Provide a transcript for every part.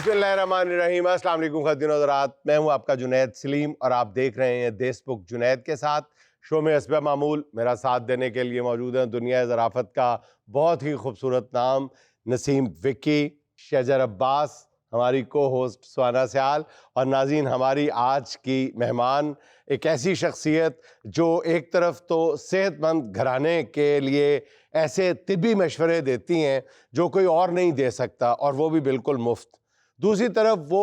बिस्मिल्लाहिर्रहमानिर्रहीम। अस्सलाम वालेकुम ख़वातीन और हज़रात, मैं हूं आपका जुनैद सलीम और आप देख रहे हैं देशबुक जुनैद के साथ। शो में हस्ब मामूल मेरा साथ देने के लिए मौजूद हैं दुनिया ज़राफ़त का बहुत ही खूबसूरत नाम नसीम विक्की, शजर अब्बास, हमारी को होस्ट सुहाना सयाल और नाज़रीन हमारी आज की मेहमान एक ऐसी शख्सियत जो एक तरफ तो सेहतमंद घराने के लिए ऐसे तिब्बी मशवरे देती हैं जो कोई और नहीं दे सकता और वो भी बिल्कुल मुफ्त। दूसरी तरफ वो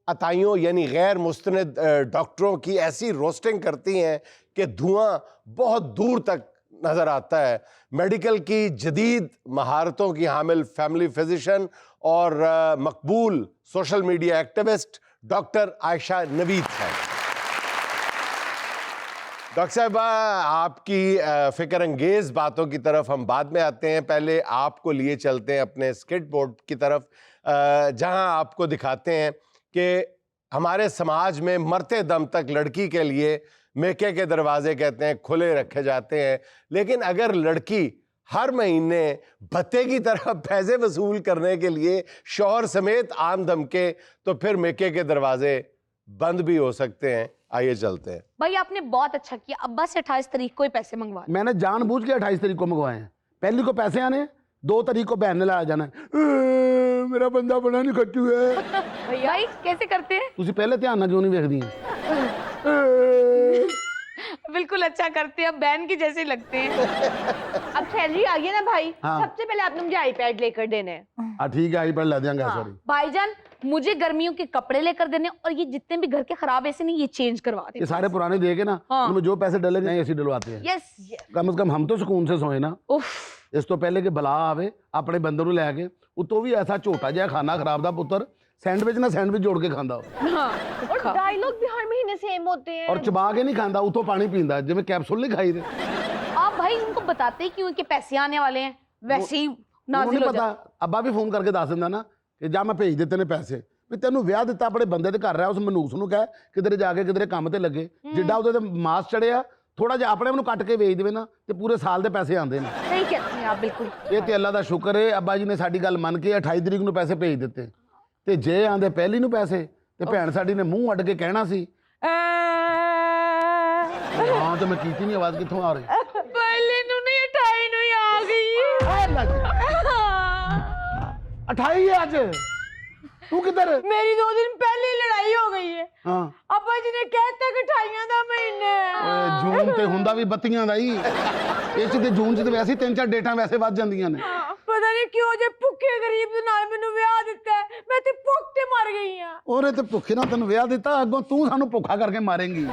अताइयों यानी गैर मुस्तनद डॉक्टरों की ऐसी रोस्टिंग करती हैं कि धुआं बहुत दूर तक नज़र आता है। मेडिकल की जदीद महारतों की हामिल फैमिली फिजिशियन और मकबूल social media activist doctor Ayesha Naveed है। डॉक्टर साहिबा, आपकी फ़िक्र अंगेज़ बातों की तरफ हम बाद में आते हैं। पहले आपको लिए चलते हैं अपने स्केट बोर्ड की तरफ, जहां आपको दिखाते हैं कि हमारे समाज में मरते दम तक लड़की के लिए मेके के दरवाजे कहते हैं खुले रखे जाते हैं, लेकिन अगर लड़की हर महीने भत्ते की तरह पैसे वसूल करने के लिए शौहर समेत आम धमके तो फिर मेके के दरवाजे बंद भी हो सकते हैं। आइए चलते हैं। भाई आपने बहुत अच्छा किया, अब्बा से 28 तारीख को ही पैसे मंगवा। मैंने जानबूझ के 28 तारीख को मंगवाए हैं। पहली को पैसे आने, 2 तारीख को बहन ने लाया जाना है। मेरा बंदा बड़ा नहीं खट्टू है। भाई कैसे करते हैं? तुसी पहले ध्यान ना क्यों नहीं देखदी? बिल्कुल अच्छा करते हैं, अब बहन की जैसे लगते हैं। अब सैलरी आ गई ना भाई, हाँ। सबसे पहले आपने मुझे आईपैड लेकर देने हैं। हाँ ठीक है, आईपैड ला देंगे। सॉरी भाईजान, मुझे गर्मियों के कपड़े लेकर देने और ये जितने भी घर के खराब ऐसे नहीं, ये चेंज करवा ये दे। सारे पुराने दे के ना, हाँ। उनमें जो पैसे डले नहीं ऐसे डलवाते हैं। यस। कम से कम हम तो सुकून से सोए ना। उफ, इस तो पहले कि बला आवे अपने बंदे नूं लैके, उतो भी ऐसा झोटा जिहा खाना खराब दा पुत्र सैंडविच ना सैंडविच जोड़ के खांदा हाँ। और डायलॉग भी हर महीने सेम होते हैं। और चबा के नहीं खांदा, उतो पानी पींदा जिवें कैप्सूल नहीं खाई दे। आप भाई उनको बताते क्यों कि पैसे आने वाले हैं, वैसे ही नाज़िल हो पता जाते। अब्बा भी फोन करके दस दिंदा ना कि जा मैं भेज ਦਿੱਤੇ ਨੇ ਪੈਸੇ ਵੀ ਤੈਨੂੰ ਵਿਆਹ ਦਿੱਤਾ ਆਪਣੇ ਬੰਦੇ ਦੇ ਘਰ ਰਿਹਾ, ਉਸ ਮਨੂਸ ਨੂੰ ਕਹਿ ਕਿਧਰੇ ਜਾ ਕੇ ਕਿਧਰੇ ਕੰਮ ਤੇ ਲੱਗੇ, ਜਿੱਡਾ ਉਹਦੇ ਤੇ ਮਾਸ ਚੜਿਆ ਥੋੜਾ ਜਿਹਾ ਆਪਣੇ ਨੂੰ ਕੱਟ ਕੇ ਵੇਚ ਦੇਵੇ ਨਾ ਤੇ ਪੂਰੇ ਸਾਲ ਦੇ ਪੈਸੇ ਆਉਂਦੇ ਨੇ। सही कहते हैं आप, बिल्कुल। ਇਹ ਤੇ ਅੱਲਾ ਦਾ ਸ਼ੁਕਰ ਹੈ ਅੱਬਾ ਜੀ ਨੇ ਸਾਡੀ ਗੱਲ ਮੰਨ ਕੇ 28 ਤਰੀਕ ਨੂੰ ਪੈਸੇ ਭੇਜ ਦਿੱਤੇ, ਤੇ ਜੇ ਆਂਦੇ ਪਹਿਲੀ ਨੂੰ ਪੈਸੇ ਤੇ ਭੈਣ ਸਾਡੀ ਨੇ ਮੂੰਹ ਅੱਡ ਕੇ ਕਹਿਣਾ ਸੀ ਹਾਂ ਤੇ ਮੈਂ ਕੀਤੀ ਨਹੀਂ। ਆਵਾਜ਼ ਕਿੱਥੋਂ ਆ ਰਹੀ? पहले ਨੂੰ ਨਹੀਂ 28 ਨੂੰ ਹੀ ਆ ਗਈ। 28 है आज। तू किधर? मेरी 2 दिन पहले ही लड़ाई हो गई है। हाँ अब्बा जी ने कहता कि 28 ਦਾ ਮਹੀਨਾ ਹੈ। ਜੂਨ ਤੇ ਹੁੰਦਾ ਵੀ 32 ਦਾ ਹੀ, ਇਹ ਚ ਤੇ ਜੂਨ ਚ ਤੇ ਵੈਸੇ 3-4 ਡੇਟਾਂ ਵੈਸੇ ਵੱਧ ਜਾਂਦੀਆਂ ਨੇ। ਪਤਾ ਨਹੀਂ ਕਿਉਂ ਜੇ ਭੁੱਖੇ ਗਰੀਬ ਦੇ ਨਾਲ ਮੈਨੂੰ ਵਿਆਹ ਦਿੱਤਾ ਹੈ। ਮੈਂ ਤੇ ਭੁੱਖ ਤੇ ਮਰ ਗਈ ਆ। ਉਹਨੇ ਤੇ ਭੁੱਖੇ ਨਾਲ ਤੈਨੂੰ ਵਿਆਹ ਦਿੱਤਾ, ਅੱਗੋਂ ਤੂੰ ਸਾਨੂੰ ਭੁੱਖਾ ਕਰਕੇ ਮਾਰੇਂਗੀ।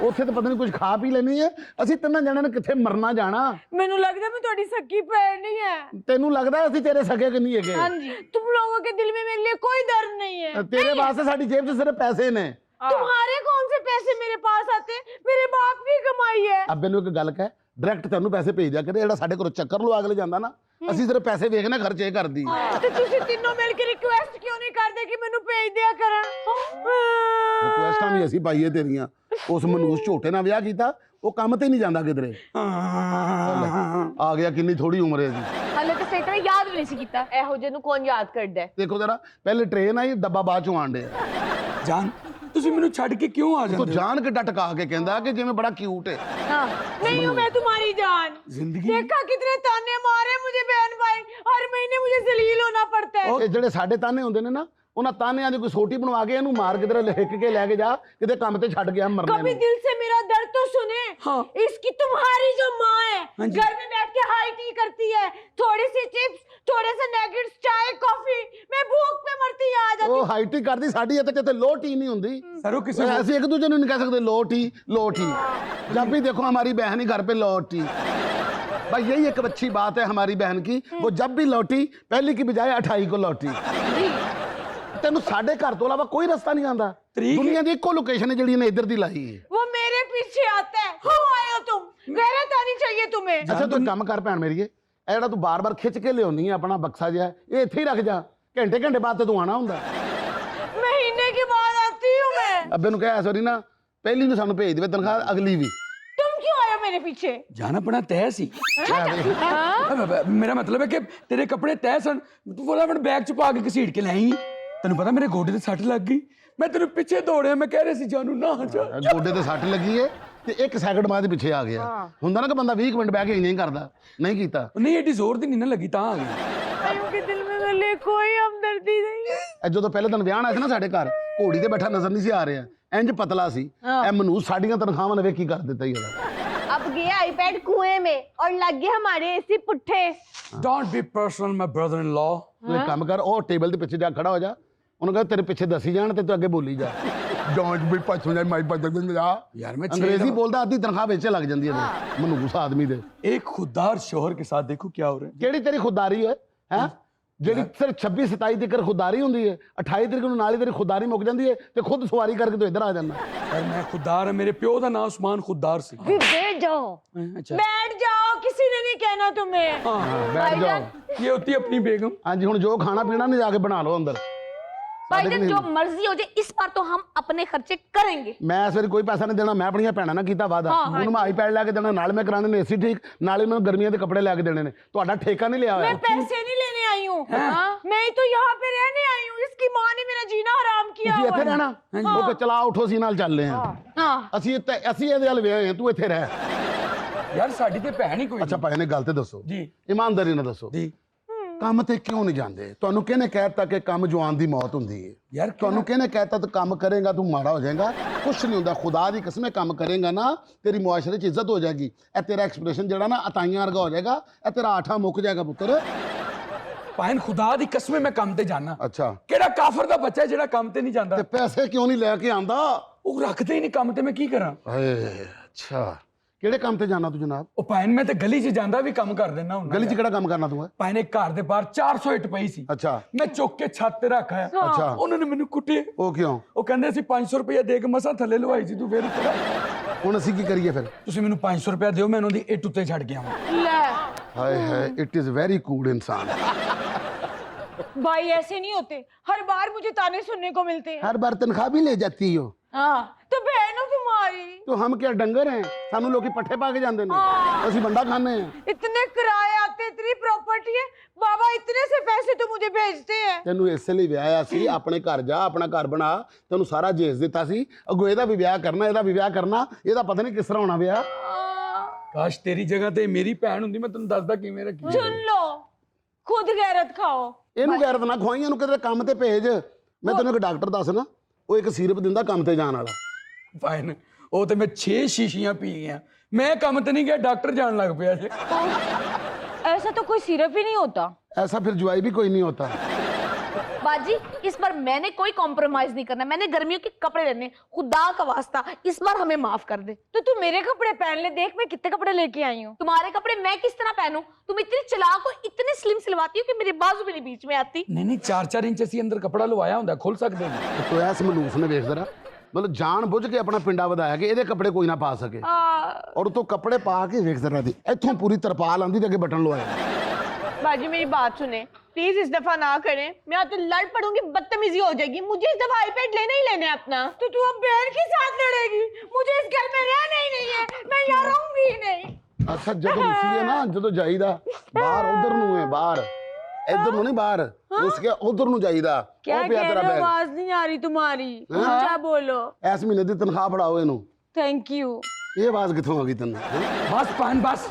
ਉੱਥੇ ਤੇ ਪਤਾ ਨਹੀਂ ਕੁਝ ਖਾ ਪੀ ਲੈਣੀ ਹੈ। ਅਸੀਂ ਤਿੰਨਾਂ ਜਣਿਆਂ ਨੇ ਕਿੱਥੇ ਮਰਨਾ ਜਾਣਾ। ਮੈਨੂੰ ਲੱਗਦਾ मैं ਤੁਹਾਡੀ ਸੱਕੀ ਭੈਣ नहीं है। ਤੈਨੂੰ ਲੱਗਦਾ ਅਸੀਂ ਤੇਰੇ ਸਕੇ ਕਿ ਨਹੀਂ ਹੈਗੇ? हाँ जी, तुम लोगों के दिल में मेरे लिए कोई दर्द नहीं है। ਤੇਰੇ ਵਾਸਤੇ ਸਾਡੀ ਜੇਬ 'ਚ ਸਿਰਫ ਪੈਸੇ ਨੇ। तुम्हारे कौन से पैसे मेरे पास आते? मेरे बाप की कमाई है। ਅੱਬੇ ਨੂੰ ਇੱਕ ਗੱਲ ਕਹਿ, ਡਾਇਰੈਕਟ ਤੈਨੂੰ ਪੈਸੇ ਭੇਜ ਦਿਆ ਕਰੇ। ਜਿਹੜਾ ਸਾਡੇ ਕੋਲ ਚੱਕਰ ਲਵਾ ਕੇ ਜਾਂਦਾ ਨਾ, ਅਸੀਂ ਸਿਰਫ ਪੈਸੇ ਵੇਖਣਾ, ਖਰਚੇ ਕਰਦੀ। ਤੇ ਤੁਸੀਂ ਤਿੰਨੋਂ ਮਿਲ ਕੇ ਰਿਕੁਐਸਟ ਕਿਉਂ ਨਹੀਂ ਕਰਦੇ ਕਿ ਮੈਨੂੰ ਭੇਜ ਦਿਆ ਕਰਨ? ਰਿਕੁਐਸਟਾਂ ਵੀ ਅਸੀਂ ਪਾਈਏ ਤੇਰੀਆਂ। ਉਸ ਮਨੂਸ ਝੋਟੇ ਨਾਲ ਵਿਆਹ ਕੀਤਾ, ਉਹ ਕੰਮ ਤੇ ਨਹੀਂ ਜਾਂਦਾ ਕਿਧਰੇ। ਆ ਗਿਆ, ਕਿੰਨੀ ਥੋੜੀ ਉਮਰ ਹੈ ਜੀ। ਹਾਲੇ ਤਾਂ ਸਹੀ ਤਰ੍ਹਾਂ ਯਾਦ ਵੀ ਨਹੀਂ ਸੀ ਕੀਤਾ। ਇਹੋ ਜਿਹੇ ਨੂੰ ਕੌਣ ਯਾਦ ਕਰਦਾ ਹੈ? ਦੇਖੋ ਜਰਾ, ਪਹਿਲੇ ਟ੍ਰੇਨ ਆਈ, ਡੱਬਾ ਬਾਅਦ ਚੋਂ ਆਂਡੇ। ਜਾਨ ਤੁਸੀਂ ਮੈਨੂੰ ਛੱਡ ਕੇ ਕਿਉਂ ਆ ਤੂੰ ਜਾਂਦੇ ਹੋ? ਜਾਣ ਕੇ ਟਟਕਾ ਕੇ ਕਹਿੰਦਾ ਕਿ ਜਿਵੇਂ ਬੜਾ ਕਿਊਟ ਹੈ। नहीं हूँ मैं तुम्हारी जान। जिंदगी देखा कितने ताने मारे मुझे बहन भाई, हर महीने मुझे जलील होना पड़ता है। ਇਹ ਜਿਹੜੇ ਸਾਡੇ ਤਾਨੇ ਹੁੰਦੇ ਨੇ ਨਾ, ਉਹਨਾਂ ਤਾਨਿਆਂ ਦੀ ਕੋਈ ਸੋਟੀ ਬਣਵਾ ਕੇ ਇਹਨੂੰ ਮਾਰ ਕਿਧਰੇ ਲਿਖ ਕੇ ਲੈ ਕੇ ਜਾ, ਕਿਤੇ ਕੰਮ ਤੇ ਛੱਡ ਗਿਆ ਮਰਨੇ कभी ਨੂੰ। दिल से मेरा दर्द तो सुने। हाँ। इसकी तुम्हारी जो माँ है, हाँ जी। घर में बैठ के हाई टी करती है, थोड़ी सी चिप्स, थोड़े से नगेट्स, चाय कॉफी, मैं भूख पे मरती आ जाती। ਉਹ ਹਾਈਟੀ ਕਰਦੀ, ਸਾਡੀ ਇੱਥੇ ਕਿਤੇ ਲੋ ਟੀ ਨਹੀਂ ਹੁੰਦੀ। सर वो किसी ऐसे एक दूसरे नहीं कह सकते लो टी। जब भी देखो हमारी बहन ही घर पे लौटी। भाई यही एक अच्छी बात है हमारी बहन की, वो जब भी लौटी पहली की बजाय 28 को लौटी। तेन साडे घर तो अलावा कोई रास्ता नहीं आंदा। दुनिया की इको लोकेशन है जिहड़ी ने इधर दी लाई है। वो मेरे पीछे आता है। क्यों आए हो तुम? गैरत आनी चाहिए तुम्हें। अच्छा तू काम कर भैन मेरी, ਇਹ ਜਿਹੜਾ ਤੂੰ ਬਾਰ-ਬਾਰ ਖਿੱਚ ਕੇ ਲਿਆਉਣੀ ਹੈ ਆਪਣਾ ਬਕਸਾ ਜਿਹਾ, ਇਹ ਇੱਥੇ ਹੀ ਰੱਖ ਜਾ। ਘੰਟੇ ਬਾਅਦ ਤੇ ਤੂੰ ਆਣਾ ਹੁੰਦਾ। महीने के बाद आती हूँ मैं। ਅੱਬੇ ਨੂੰ ਕਹਿ ਸੌਰੀ ਨਾ, ਪਹਿਲੀ ਨੂੰ ਸਾਨੂੰ ਭੇਜ ਦੇਵੇ ਤਨਖਾਹ, ਅਗਲੀ ਵੀ। तुम क्यों आए हो मेरे पीछे? जाना पड़ा तय सी। मेरा मतलब है कि तेरे कपड़े तय सन, तू बोला मैं बैग छुपा के घसीट के लाई। ਤੈਨੂੰ ਪਤਾ ਮੇਰੇ ਗੋਡੇ ਤੇ ਸੱਟ ਲੱਗ ਗਈ, ਮੈਂ ਤੈਨੂੰ ਪਿੱਛੇ ਦੌੜਿਆ, ਮੈਂ ਕਹਿ ਰਿਹਾ ਸੀ ਜਾਨੂ ਨਾ ਜਾ। ਗੋਡੇ ਤੇ ਸੱਟ ਲੱਗੀ ਏ ਤੇ 1 ਸੈਕਿੰਡ ਬਾਅਦ ਪਿੱਛੇ ਆ ਗਿਆ। ਹੁੰਦਾ ਨਾ ਕਿ ਬੰਦਾ 20 ਮਿੰਟ ਬਹਿ ਕੇ ਨਹੀਂ ਕਰਦਾ, ਨਹੀਂ ਕੀਤਾ। ਨਹੀਂ ਏਡੀ ਜ਼ੋਰ ਦੀ ਨਹੀਂ ਨਾ ਲੱਗੀ ਤਾਂ ਆ ਗਈ। आयु के दिल में मेरे कोई हमदर्दी नहीं है। ਇਹ ਜਦੋਂ ਪਹਿਲੇ ਦਿਨ ਵਿਆਹ ਆਇਆ ਸੀ ਨਾ ਸਾਡੇ ਘਰ, ਘੋੜੀ ਤੇ ਬੈਠਾ ਨਜ਼ਰ ਨਹੀਂ ਸੀ ਆ ਰਿਹਾ, ਇੰਜ ਪਤਲਾ ਸੀ। ਇਹ ਮਨੂਸ ਸਾਡੀਆਂ ਤਨਖਾਹਾਂ ਨੇ ਵੇਖ ਕੀ ਕਰ ਦਿੱਤਾ ਹੀ ਉਹਦਾ। अब गया आईपैड कुएं में और लग गए हमारे एसी पुट्ठे। Don't be personal my brother in law। ਤੂੰ ਇੱਕ ਕੰਮ ਕਰ, ਉਹ ਟੇਬਲ ਦੇ ਪਿੱਛੇ ਜਾ ਖੜਾ ਹੋ ਜਾ, ਉਹਨੂੰ ਕਹ ਤੇਰੇ ਪਿੱਛੇ ਦੱਸੀ ਜਾਣ ਤੇ ਤੂੰ ਅੱਗੇ ਬੋਲੀ ਜਾ। Don't B personal my brother यार मैं ਅੰਗਰੇਜ਼ੀ ਬੋਲਦਾ, ਅੱਧੀ ਤਨਖਾਹ ਵਿੱਚ ਲੱਗ ਜਾਂਦੀ ਹੈ ਮਨੂਸ ਆਦਮੀ ਦੇ। एक खुददार शोहर के साथ देखो क्या हो रहा है। ਕਿਹੜੀ ਤੇਰੀ ਖੁਦਾਰੀ ਹੈ ਹੈ ਜਿਹੜੀ ਸਿਰਫ 26 27 ਤੱਕ ਖੁਦਾਰੀ ਹੁੰਦੀ ਹੈ, 28 ਤਰੀਕ ਨੂੰ ਨਾਲ ਹੀ ਤੇਰੀ ਖੁਦਾਰੀ ਮੁੱਕ ਜਾਂਦੀ ਹੈ ਤੇ ਖੁਦ ਸਵਾਰੀ ਕਰਕੇ ਤੂੰ ਇੱਧਰ ਆ ਜਾਂਦਾ। यार मैं खुददार है, मेरे प्यो का नाम उस्मान खुददार सी। फिर बैठ जाओ, अच्छा बैठ जाओ, किसी ने नहीं कहना तुम्हें। हाँ, ਬੈਠ ਜਾਓ। ये होती है अपनी बेगम। ਹਾਂਜੀ ਹੁਣ ਜੋ ਖਾਣਾ ਪੀਣਾ ਨਹੀਂ ਜਾ ਕੇ ਬਣਾ ਲਓ ਅੰਦਰ। भाईजान जो मर्जी हो जाए, इस बार तो हम अपने खर्चे करेंगे। ਮੈਂ ਇਸ ਵਾਰੀ ਕੋਈ ਪੈਸਾ ਨਹੀਂ ਦੇਣਾ, ਮੈਂ ਆਪਣੀਆਂ ਭੈਣਾਂ ਨਾਲ ਕੀਤਾ ਵਾਅਦਾ। ਹੁਣ ਮੈਂ ਆਈਪੈਡ ਲੈ ਕੇ ਦੇਣਾ, ਨਾਲ ਮੈਂ ਕਰਾਣੇ ਨੇ ਏਸੀ ਠੀਕ, ਨਾਲ ਇਹਨਾਂ ਨੂੰ ਗਰਮੀਆਂ ਦੇ ਕੱਪੜੇ ਲੈ ਕੇ ਦੇਣੇ ਨੇ। ਤੁਹਾਡਾ ਠੇਕਾ ਨਹੀਂ ਲਿਆ मैं ਹੋਇਆ। पैसे नहीं लेने आई हूँ, मैं ही तो यहाँ पे रहने आई हूँ। इसकी माँ ने मेरा जीना हराम किया ਤੁਸੀਂ हुआ ਇੱਥੇ है। ਰਹਿਣਾ? ਓਕੇ ਚਲਾ ਉਠੋ, ਅਸੀਂ ਨਾਲ ਚੱਲਦੇ ਹਾਂ। हाँ, ਅਸੀਂ ਇਹਦੇ ਵੱਲ ਵੇਏ ਹਾਂ, ਤੂੰ ਇੱਥੇ ਰਹਿ। यार साड़ी ते भैन ही कोई ਅੱਛਾ ਭਾਈ ਨੇ ਗੱਲ ਤੇ ਦੱਸੋ जी ਇਮਾਨਦਾਰੀ ਨਾਲ ਦੱਸੋ, जी। ਕੰਮ ਤੇ ਕਿਉਂ ਨਹੀਂ ਜਾਂਦੇ? ਤੁਹਾਨੂੰ ਕਿਹਨੇ ਕਹਿਤਾ ਕਿ ਕੰਮ ਜਵਾਨ ਦੀ ਮੌਤ ਹੁੰਦੀ ਹੈ? यार ਤੁਹਾਨੂੰ ਕਿਹਨੇ ਕਹਿਤਾ ਤੂੰ ਕੰਮ ਕਰੇਗਾ ਤੂੰ ਮਾੜਾ ਹੋ ਜਾਏਗਾ? ਕੁਛ ਨਹੀਂ ਹੁੰਦਾ, ਖੁਦਾ ਦੀ ਕਸਮ ਹੈ, ਕੰਮ ਕਰੇਗਾ ਨਾ ਤੇਰੀ ਮੁਆਸ਼ਰੇ 'ਚ ਇੱਜ਼ਤ ਹੋ ਜਾਏਗੀ। ਇਹ ਤੇਰਾ ਐਕਸਪ੍ਰੈਸ਼ਨ ਜਿਹੜਾ ਨਾ ਅਤਾਈਆਂ ਵਰਗਾ ਹੋ ਜਾਏਗਾ, ਇਹ ਤੇਰਾ ਆਠਾ ਮੁੱਕ ਜਾਏਗਾ ਪੁੱਤਰ। ਭੈਨ ਖੁਦਾ ਦੀ ਕਸਮ ਮੈਂ ਕੰਮ ਤੇ ਜਾਣਾ। ਅੱਛਾ ਕਿਹੜਾ ਕਾਫਰ ਦਾ ਬੱਚਾ ਜਿਹੜਾ ਕੰਮ ਤੇ ਨਹੀਂ ਜਾਂਦਾ? ਤੇ ਪੈਸੇ ਕਿਉਂ ਨਹੀਂ ਲੈ ਕੇ ਆਂਦਾ? ਉਹ ਰੱਖਦੇ ਹੀ ਨਹੀਂ ਕੰਮ ਤੇ, ਮੈਂ ਕੀ ਕਰਾਂ? ਏ ਅੱਛਾ, ਕਿਹੜੇ ਕੰਮ ਤੇ ਜਾਣਾ ਤੂੰ ਜਨਾਬ? ਉਹ ਭੈਨ ਮੈਂ ਤੇ ਗਲੀ 'ਚ ਜਾਂਦਾ ਵੀ ਕੰਮ ਕਰ ਦਿੰਦਾ ਹੁੰਦਾ। ਗਲੀ 'ਚ ਕਿਹੜਾ ਕੰਮ ਕਰਨਾ ਤੂੰ? ਭੈਨ ਇੱਕ ਘਰ ਦੇ ਬਾਹਰ 400 ਇੱਟ ਪਈ ਸੀ, ਅੱਛਾ ਮੈਂ ਚੁੱਕ ਕੇ ਛੱਤ ਤੇ ਰੱਖਿਆ। ਅੱਛਾ ਉਹਨਾਂ ਨੇ ਮੈਨੂੰ ਕੁੱਟੇ। ਉਹ ਕਿਉਂ? ਉਹ ਕਹਿੰਦੇ ਅਸੀਂ 500 ਰੁਪਏ ਦੇ ਕੇ ਮਸਾਂ ਥੱਲੇ ਲਵਾਈ ਸੀ, ਤੂੰ ਫੇਰ ਉੱਪਰ। ਹੁਣ ਅਸੀਂ ਕੀ ਕਰੀਏ ਫਿਰ? ਤੁਸੀਂ ਮੈਨੂੰ 500 ਰੁਪਏ ਦਿਓ, ਮੈਂ ਉਹਨਾਂ ਦੀ ਇੱਟ ਉੱਤੇ ਛੱਡ ਕੇ ਆਵਾਂ। ले ਹਾਏ ਹਾਏ, ਇਟ ਇਜ਼ ਵੈਰੀ ਕੂਲ ਇਨਸਾਨ। भाई ऐसे नहीं होते, हर बार मुझे ताने सुनने को मिलते हैं। हर बार तनख्वाह भी ले जाती हो हाँ, तो बहन हो तुम्हारी। तो हम क्या डंगर हैं? सानू लोग पट्ठे पा के जाते हैं, ਅਸੀਂ ਬੰਦਾ ਖਾਣੇ हैं। इतने किराए आते, इतनी प्रॉपर्टी है, बाबा इतने से पैसे तो मुझे भेजते हैं। ਤੈਨੂੰ ਇਸੇ ਲਈ ਵਿਆਹਿਆ ਸੀ, ਆਪਣੇ ਘਰ ਜਾ, ਆਪਣਾ ਘਰ ਬਣਾ। ਤੈਨੂੰ ਸਾਰਾ ਜੇਜ ਦਿੱਤਾ ਸੀ, ਅੱਗੋਂ ਇਹਦਾ ਵੀ ਵਿਆਹ ਕਰਨਾ, ਇਹਦਾ ਵੀ ਵਿਆਹ ਕਰਨਾ। ਇਹਦਾ ਪਤਾ ਨਹੀਂ ਕਿਸ ਤਰ੍ਹਾਂ ਹੋਣਾ ਵਿਆਹ। ਕਾਸ਼ ਤੇਰੀ ਜਗ੍ਹਾ ਤੇ ਮੇਰੀ ਭੈਣ ਹੁੰਦੀ, ਮੈਂ ਤੈਨੂੰ ਦੱਸਦਾ ਕਿਵੇਂ ਰੱਖੀ। सुन लो, खुद गैरत खाओ। ਇਹਨੂੰ ਗੈਰਤ ਨਾ ਖਵਾਈ, ਇਹਨੂੰ ਕਿਤੇ ਕੰਮ ਤੇ ਭੇਜ। ਮੈਂ ਤੈਨੂੰ ਇੱਕ ਡਾਕਟਰ ਦੱਸ ਨਾ, ਉਹ ਇੱਕ ਸਿਰਪ ਦਿੰਦਾ ਕੰਮ ਤੇ ਜਾਣ ਵਾਲਾ। ਭੈਨ ਉਹ ਤੇ ਮੈਂ 6 ਸ਼ੀਸ਼ੀਆਂ ਪੀ ਗਿਆ, ਮੈਂ ਕੰਮ ਤੇ ਨਹੀਂ ਗਿਆ, ਡਾਕਟਰ ਜਾਣ ਲੱਗ ਪਿਆ ਜੇ। ऐसा तो कोई सिरप ही नहीं होता। ऐसा फिर जुआई भी कोई नहीं होता। बाजी, इस बार मैंने कोई कॉम्प्रोमाइज नहीं करना। मैंने गर्मियों के कपड़े लेने, खुदा का वास्ता इस बार हमें माफ कर दे। तो तू मेरे कपड़े पहन ले, देख मैं कितने कपड़े लेके आई हूँ। तुम्हारे कपड़े मैं किस तरह पहनूं? तुम इतनी चालाक हो, इतने स्लिम सिलवाती हो कि मेरे बाजू भी नहीं बीच में आती। ਨਹੀਂ 4-4 ਇੰਚ ਅਸੀਂ ਅੰਦਰ ਕੱਪੜਾ ਲਵਾਇਆ ਹੁੰਦਾ, ਖੁੱਲ ਸਕਦੇ ਨੇ। तो ऐस मलूस ने वेख जरा, मतलब जान बुझ के अपना पिंडा ਵਧਾਇਆ कि ਇਹਦੇ ਕੱਪੜੇ ਕੋਈ ਨਾ ਪਾ ਸਕੇ। ਔਰ ਤੂੰ ਕੱਪੜੇ ਪਾ ਕੇ ਵੇਖ ਜ਼ਰਾ ਦੀ, ਇੱਥੋਂ ਪੂਰੀ ਤਰਪਾਲ ਆਂਦੀ ਤੇ ਅੱਗੇ ਬਟਨ ਲਵਾਇਆ। बाजी मेरी बात सुने प्लीज, इस दफा ना करें, मैं तो लड़ पड़ूंगी, बदतमीजी हो जाएगी। मुझे इस दफा आईपैड लेना ही लेना है अपना। तो तू अब बहन के साथ लड़ेगी? मुझे इस घर में रहना ही नहीं है, मैं यहाँ रहूंगी ही नहीं। ਅੱਛਾ ਜਦੋਂ ਉਸੀ ਹੈ ਨਾ, ਜਦੋਂ ਜਾਈਦਾ ਬਾਹਰ ਉਧਰ ਨੂੰ ਹੈ, ਬਾਹਰ ਇੱਧਰ ਨੂੰ ਨਹੀਂ, ਬਾਹਰ ਉਸਕੇ ਉਧਰ ਨੂੰ ਜਾਈਦਾ। क्या ਉਹ ਪਿਆ कह ਤੇਰਾ रहे हो? ਬੈਗ। आवाज नहीं आ रही तुम्हारी, ऊंचा बोलो। ਇਸ ਮਹੀਨੇ ਦੀ ਤਨਖਾਹ ਫੜਾਓ ਇਹਨੂੰ। Thank you. ਇਹ ਆਵਾਜ਼ ਕਿੱਥੋਂ ਆ ਗਈ ਤੈਨੂੰ? ਬਸ ਭੈਨ ਬਸ,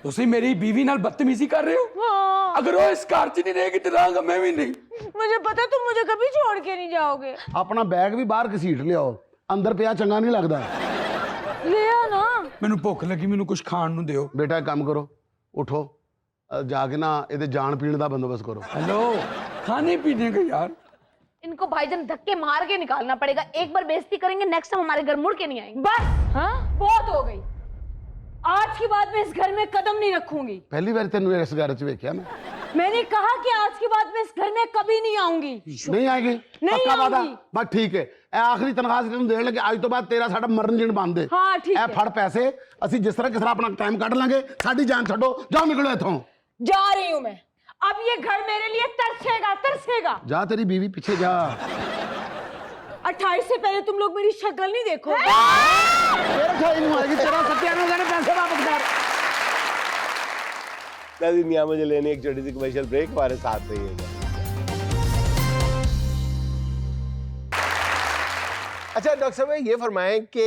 ਤੁਸੀਂ ਮੇਰੀ ਬੀਵੀ ਨਾਲ ਬਦਤਮੀਜ਼ੀ ਕਰ ਰਹੇ ਹੋ। हाँ, ਅਗਰ ਉਹ ਇਸ ਘਰ 'ਚ ਨਹੀਂ ਰਹੇਗੀ ਤੇ ਰਹਾਂਗਾ ਮੈਂ ਵੀ ਨਹੀਂ। मुझे पता तुम मुझे कभी छोड़ के नहीं जाओगे। ਆਪਣਾ ਬੈਗ ਵੀ ਬਾਹਰ ਘਸੀਟ ਲਿਆਓ, ਅੰਦਰ ਪਿਆ ਚੰਗਾ ਨਹੀਂ ਲੱਗਦਾ। ले आओ ना। ਮੈਨੂੰ ਭੁੱਖ ਲੱਗੀ, ਮੈਨੂੰ ਕੁਝ ਖਾਣ ਨੂੰ ਦਿਓ। ਬੇਟਾ ਇੱਕ ਕੰਮ ਕਰੋ, ਉਠੋ, ਜਾ ਕੇ ਨਾ ਇਹਦੇ ਜਾਣ ਪੀਣ ਦਾ ਬੰਦੋਬਸਤ ਕਰੋ। हेलो, खाने पीने का यार। इनको भाईजान धक्के मार के निकालना पड़ेगा। एक बार बेइज्जती करेंगे, नेक्स्ट टाइम हमारे घर मुड़ के नहीं आएंगे। बस, हाँ बहुत हो गई। आज के बाद मैं इस घर में कदम नहीं रखूंगी। ਪਹਿਲੀ ਵਾਰ ਤੈਨੂੰ ਇਸ ਘਰ 'ਚ ਵੇਖਿਆ ਮੈਂ। मैंने कहा कि आज के बाद मैं इस घर में कभी नहीं आऊंगी। ਨਹੀਂ ਆਏਗੀ? ਨਹੀਂ ਪੱਕਾ ਵਾਦਾ? ਆਊਂਗੀ। ਬਸ ਠੀਕ ਹੈ, ਇਹ ਆਖਰੀ ਤਨਖਾਹ ਸੀ ਤੈਨੂੰ ਦੇਣ ਲੱਗੇ। ਅੱਜ ਤੋਂ ਬਾਅਦ ਤੇਰਾ ਸਾਡਾ ਮਰਨ ਜੀਣ ਬੰਦ ਹੈ। ਹਾਂ, ਠੀਕ ਇਹ ਹੈ। ਫੜ ਪੈਸੇ, ਅਸੀਂ ਜਿਸ ਤਰ੍ਹਾਂ ਕਿਸ ਤਰ੍ਹਾਂ ਆਪਣਾ ਟਾਈਮ ਕੱਢ ਲਾਂਗੇ। ਸਾਡੀ ਜਾਨ ਛੱਡੋ, ਜਾਓ ਨਿਕਲੋ ਇੱਥੋਂ। जा रही हूँ मैं। अब ये घर मेरे लिए तरसेगा तरसेगा। ਜਾ ਤੇਰੀ ਬੀਵੀ ਪਿੱਛੇ ਜਾ। 28 से पहले तुम लोग मेरी शक्ल नहीं देखोगे। ਤੇਰੇ ਖਾਈ ਨੂੰ ਆਏਗੀ, ਤੇਰਾ ਸੱਤਿਆ ਨੂੰ ਜਾਣੇ ਪੈਸੇ ਵਾਪਸ ਕਰ। नाज़रीन, यहाँ मुझे लेने एक छोटी सी कमर्शियल ब्रेक, हमारे साथ रहिएगा। अच्छा डॉक्टर साहब ये फरमाएं कि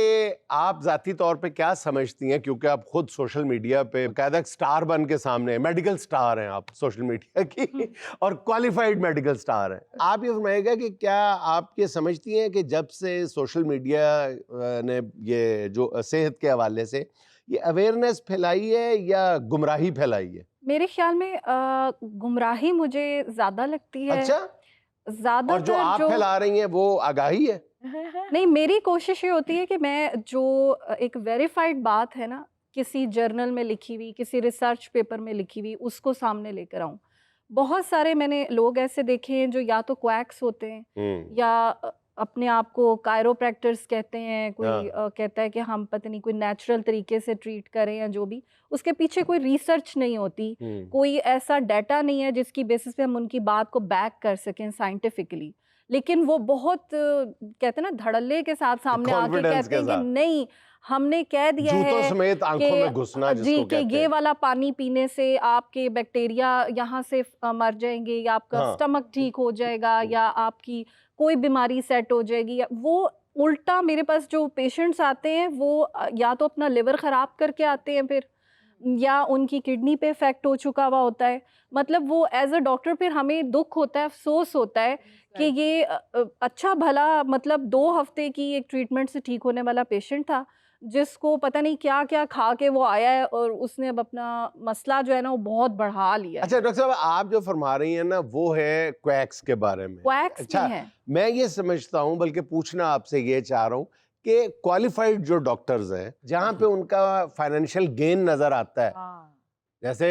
आप जाती तौर पे क्या समझती हैं, क्योंकि आप खुद सोशल मीडिया पे कायदा स्टार बन के सामने, मेडिकल स्टार हैं आप सोशल मीडिया की और क्वालिफाइड मेडिकल स्टार हैं, आप ये फरमाएगा कि क्या आप ये समझती हैं कि जब से सोशल मीडिया ने ये जो सेहत के हवाले से ये अवेयरनेस फैलाई है या गुमराही फैलाई है? मेरे ख्याल में गुमराही मुझे ज्यादा लगती है। अच्छा, और जो आप फैला रही हैं वो आगाही है? नहीं, मेरी कोशिश ये होती है कि मैं जो एक वेरीफाइड बात है ना, किसी जर्नल में लिखी हुई, किसी रिसर्च पेपर में लिखी हुई, उसको सामने लेकर आऊं। बहुत सारे मैंने लोग ऐसे देखे हैं जो या तो क्वैक्स होते हैं या अपने आप को कायरोप्रैक्टर्स कहते हैं, कोई कहता है कि हम पता नहीं कोई नेचुरल तरीके से ट्रीट करें या जो भी, उसके पीछे कोई रिसर्च नहीं होती, कोई ऐसा डाटा नहीं है जिसकी बेसिस पे हम उनकी बात को बैक कर सकें साइंटिफिकली। लेकिन वो बहुत कहते हैं ना धड़ल्ले के साथ सामने आके कहते हैं कि नहीं, हमने कह दिया है समेत आंखों में घुसना जी कि ये वाला पानी पीने से आपके बैक्टीरिया यहाँ से मर जाएंगे, या आपका स्टमक ठीक हो जाएगा, या आपकी कोई बीमारी सेट हो जाएगी। या वो उल्टा मेरे पास जो पेशेंट्स आते हैं वो या तो अपना लिवर ख़राब करके आते हैं, फिर या उनकी किडनी पे इफेक्ट हो चुका हुआ होता है। मतलब वो एज अ डॉक्टर फिर हमें दुख होता है, अफसोस होता है कि ये अच्छा भला मतलब 2 हफ्ते की एक ट्रीटमेंट से ठीक होने वाला पेशेंट था, जिसको पता नहीं क्या क्या खा के वो आया है और उसने अब अपना मसला जो है ना वो बहुत बढ़ा लिया। अच्छा डॉक्टर साहब, आप जो फरमा रही हैं ना वो है क्वैक्स के बारे में। क्वैक्स अच्छा है। मैं ये समझता हूँ, बल्कि पूछना आपसे ये चाह रहा हूँ कि क्वालिफाइड जो डॉक्टर्स हैं जहाँ पे उनका फाइनेंशियल गेन नजर आता है, जैसे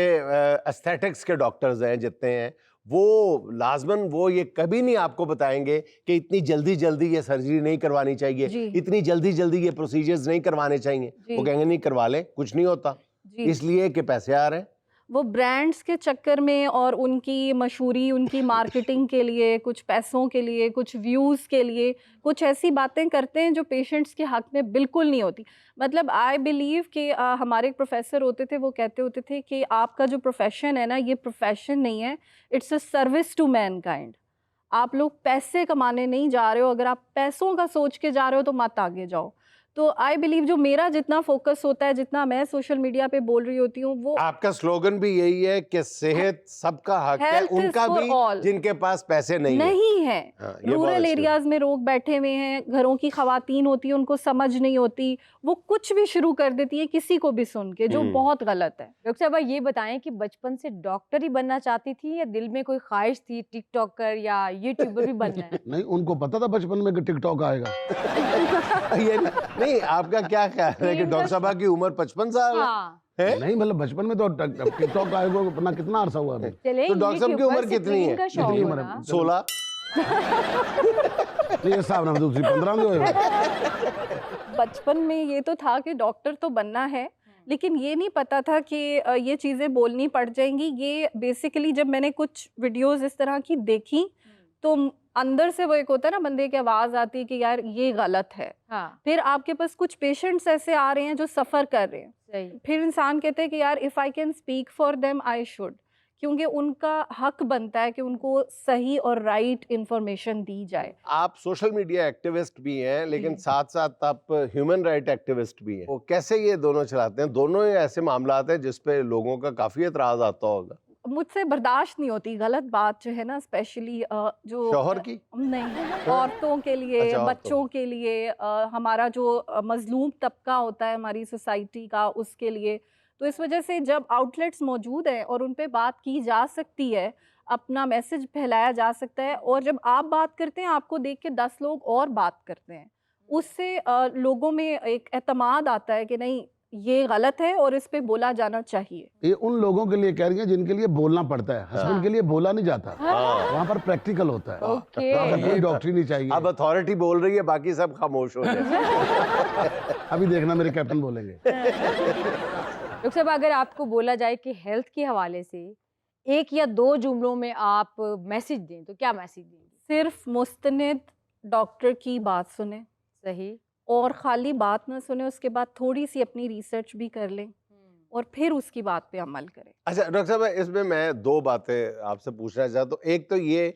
एस्थेटिक्स के डॉक्टर्स हैं जितने हैं, वो लाजमन वो ये कभी नहीं आपको बताएंगे कि इतनी जल्दी जल्दी ये सर्जरी नहीं करवानी चाहिए, इतनी जल्दी जल्दी ये प्रोसीजर्स नहीं करवाने चाहिए। वो कहेंगे नहीं करवा ले, कुछ नहीं होता, इसलिए कि पैसे आ रहे हैं। वो ब्रांड्स के चक्कर में और उनकी मशहूरी, उनकी मार्केटिंग के लिए, कुछ पैसों के लिए, कुछ व्यूज़ के लिए कुछ ऐसी बातें करते हैं जो पेशेंट्स के हक में बिल्कुल नहीं होती। मतलब आई बिलीव कि हमारे एक प्रोफेसर होते थे, वो कहते होते थे कि आपका जो प्रोफेशन है ना, ये प्रोफेशन नहीं है, it's a service to mankind. आप लोग पैसे कमाने नहीं जा रहे हो, अगर आप पैसों का सोच के जा रहे हो तो मत आगे जाओ। तो आई बिलीव जो मेरा जितना फोकस होता है, जितना मैं सोशल मीडिया पे बोल रही होती हूँ, वो आपका स्लोगन भी यही है कि सेहत सबका हक है, उनका भी जिनके पास पैसे नहीं है। रूरल एरियाज में लोग बैठे हुए हैं, घरों की खवातीन होती है, उनको समझ नहीं होती, वो कुछ भी शुरू कर देती है किसी को भी सुन के, जो बहुत गलत है। डॉक्टर साहब ये बताएं कि बचपन से डॉक्टर ही बनना चाहती थी या दिल में कोई ख्वाहिश थी टिकटॉकर या यूट्यूबर भी बनना है? नहीं, उनको पता था बचपन में कि टिकटॉक आएगा। ये नहीं, आपका क्या ख्याल है कि डॉक्टर साहब की उम्र 55 साल है? नहीं, मतलब बचपन में तो टिकटॉक आएगा अपना कितना अरसा हुआ अभी। तो डॉक्टर साहब की उम्र कितनी है? 16। ये हिसाब ना दूसरी 15 में होएगा। बचपन में ये तो था कि डॉक्टर तो बनना है, लेकिन ये नहीं पता था कि ये चीज़ें बोलनी पड़ जाएंगी। ये बेसिकली जब मैंने कुछ वीडियोस इस तरह की देखी तो अंदर से वो एक होता है ना, बंदे की आवाज़ आती है कि यार ये गलत है। फिर आपके पास कुछ पेशेंट्स ऐसे आ रहे हैं जो सफ़र कर रहे हैं, फिर इंसान कहते हैं कि यार if I can speak for them I should, क्योंकि उनका हक बनता है कि उनको सही और राइट इंफॉर्मेशन दी जाए। आप सोशल मीडिया एक्टिविस्ट भी हैं, लेकिन साथ साथ आप ह्यूमन राइट एक्टिविस्ट भी हैं। वो कैसे ये दोनों चलाते हैं? दोनों ही ऐसे मामलात हैं जिस पे लोगों का काफी एतराज आता होगा। मुझसे बर्दाश्त नहीं होती गलत बात जो है ना, स्पेशली जो शौहर की नहीं, औरतों के लिए, अच्छा, बच्चों के लिए, हमारा जो मजलूम तबका होता है हमारी सोसाइटी का, उसके लिए। तो इस वजह से जब आउटलेट्स मौजूद हैं और उन पे बात की जा सकती है, अपना मैसेज फैलाया जा सकता है, और जब आप बात करते हैं आपको देख के 10 लोग और बात करते हैं, उससे लोगों में एक एतमाद आता है कि नहीं ये गलत है और इस पे बोला जाना चाहिए। ये उन लोगों के लिए कह रही है जिनके लिए बोलना पड़ता है, हस्बैंड के लिए बोला नहीं जाता, वहाँ पर प्रैक्टिकल होता है। कोई डॉक्टरी नहीं चाहिए। अब अथॉरिटी बोल रही है, बाकी सब खामोश हो जाए। अभी देखना मेरे कैप्टन बोलेंगे। डॉक्टर साहब अगर आपको बोला जाए कि हेल्थ के हवाले से 1 या 2 जुमलों में आप मैसेज दें तो क्या मैसेज देंगे? सिर्फ मुस्तनिद डॉक्टर की बात सुने, सही, और खाली बात ना सुने, उसके बाद थोड़ी सी अपनी रिसर्च भी कर लें और फिर उसकी बात पे अमल करें। अच्छा डॉक्टर साहब, इसमें मैं 2 बातें आपसे पूछना चाहता हूँ। एक तो ये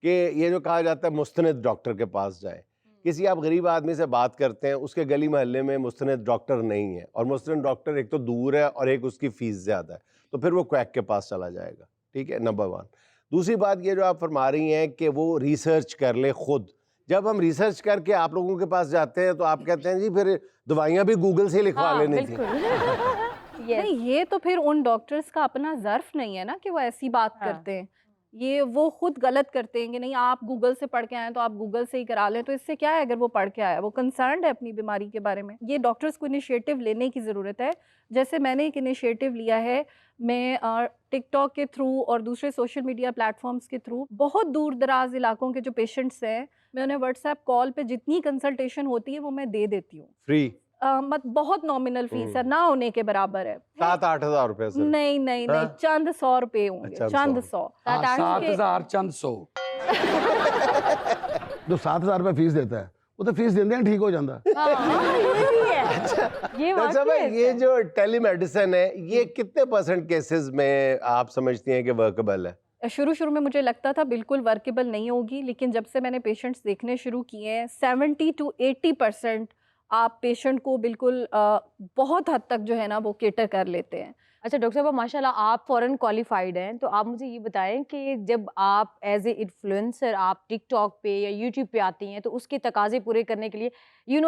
कि ये जो कहा जाता है मुस्तनिद डॉक्टर के पास जाए, किसी आप गरीब आदमी से बात करते हैं, उसके गली मोहल्ले में मुस्तनद डॉक्टर नहीं है, और मुस्तनद डॉक्टर एक तो दूर है और एक उसकी फीस ज़्यादा है, तो फिर वो क्वैक के पास चला जाएगा। ठीक है, नंबर 1। दूसरी बात ये जो आप फरमा रही हैं कि वो रिसर्च कर ले खुद। जब हम रिसर्च करके आप लोगों के पास जाते हैं तो आप कहते हैं जी फिर दवाइयाँ भी गूगल से लिखवा हाँ, लेनी थी। नहीं, ये तो फिर उन डॉक्टर्स का अपना ज़र्फ नहीं है ना कि वो ऐसी बात हाँ। करते हैं। ये वो खुद गलत करते हैं कि नहीं आप गूगल से पढ़ के आए हैं तो आप गूगल से ही करा लें, तो इससे क्या है अगर वो पढ़ के आया, वो कंसर्न्ड है अपनी बीमारी के बारे में। ये डॉक्टर्स को इनिशिएटिव लेने की ज़रूरत है। जैसे मैंने एक इनिशिएटिव लिया है, मैं टिकटॉक के थ्रू और दूसरे सोशल मीडिया प्लेटफॉर्म्स के थ्रू बहुत दूर दराज इलाकों के जो पेशेंट्स हैं, मैं उन्हें व्हाट्सएप कॉल पे जितनी कंसल्टेशन होती है वो मैं दे देती हूँ। फ्री? मत बहुत नॉमिनल फीस है, ना होने के बराबर है। 7-8 हज़ार रुपए से? नहीं नहीं हाँ? नहीं, चंद 100 रुपए होंगे, अच्छा, चंद 100। 100। 7,000 चंद 100। जो 7,000 रुपए फीस देता है वो तो फीस देंदे ठीक हो जाता। ये डॉक्टर साहब, वाकई ये जो टेलीमेडिसिन है, ये कितने % केसेस में आप समझती हैं कि वर्केबल है? शुरू में मुझे लगता था बिल्कुल वर्केबल नहीं होगी, लेकिन जब से मैंने पेशेंट्स देखने शुरू किए हैं 70 to 80% आप पेशेंट को बिल्कुल बहुत हद तक जो है ना वो केटर कर लेते हैं। अच्छा डॉक्टर साहब, माशाल्लाह आप फॉरेन क्वालिफाइड हैं, तो आप मुझे ये बताएं कि जब आप एज ए इन्फ्लुएंसर आप टिकटॉक पे या यूट्यूब पे आती हैं तो उसके तकाजे पूरे करने के लिए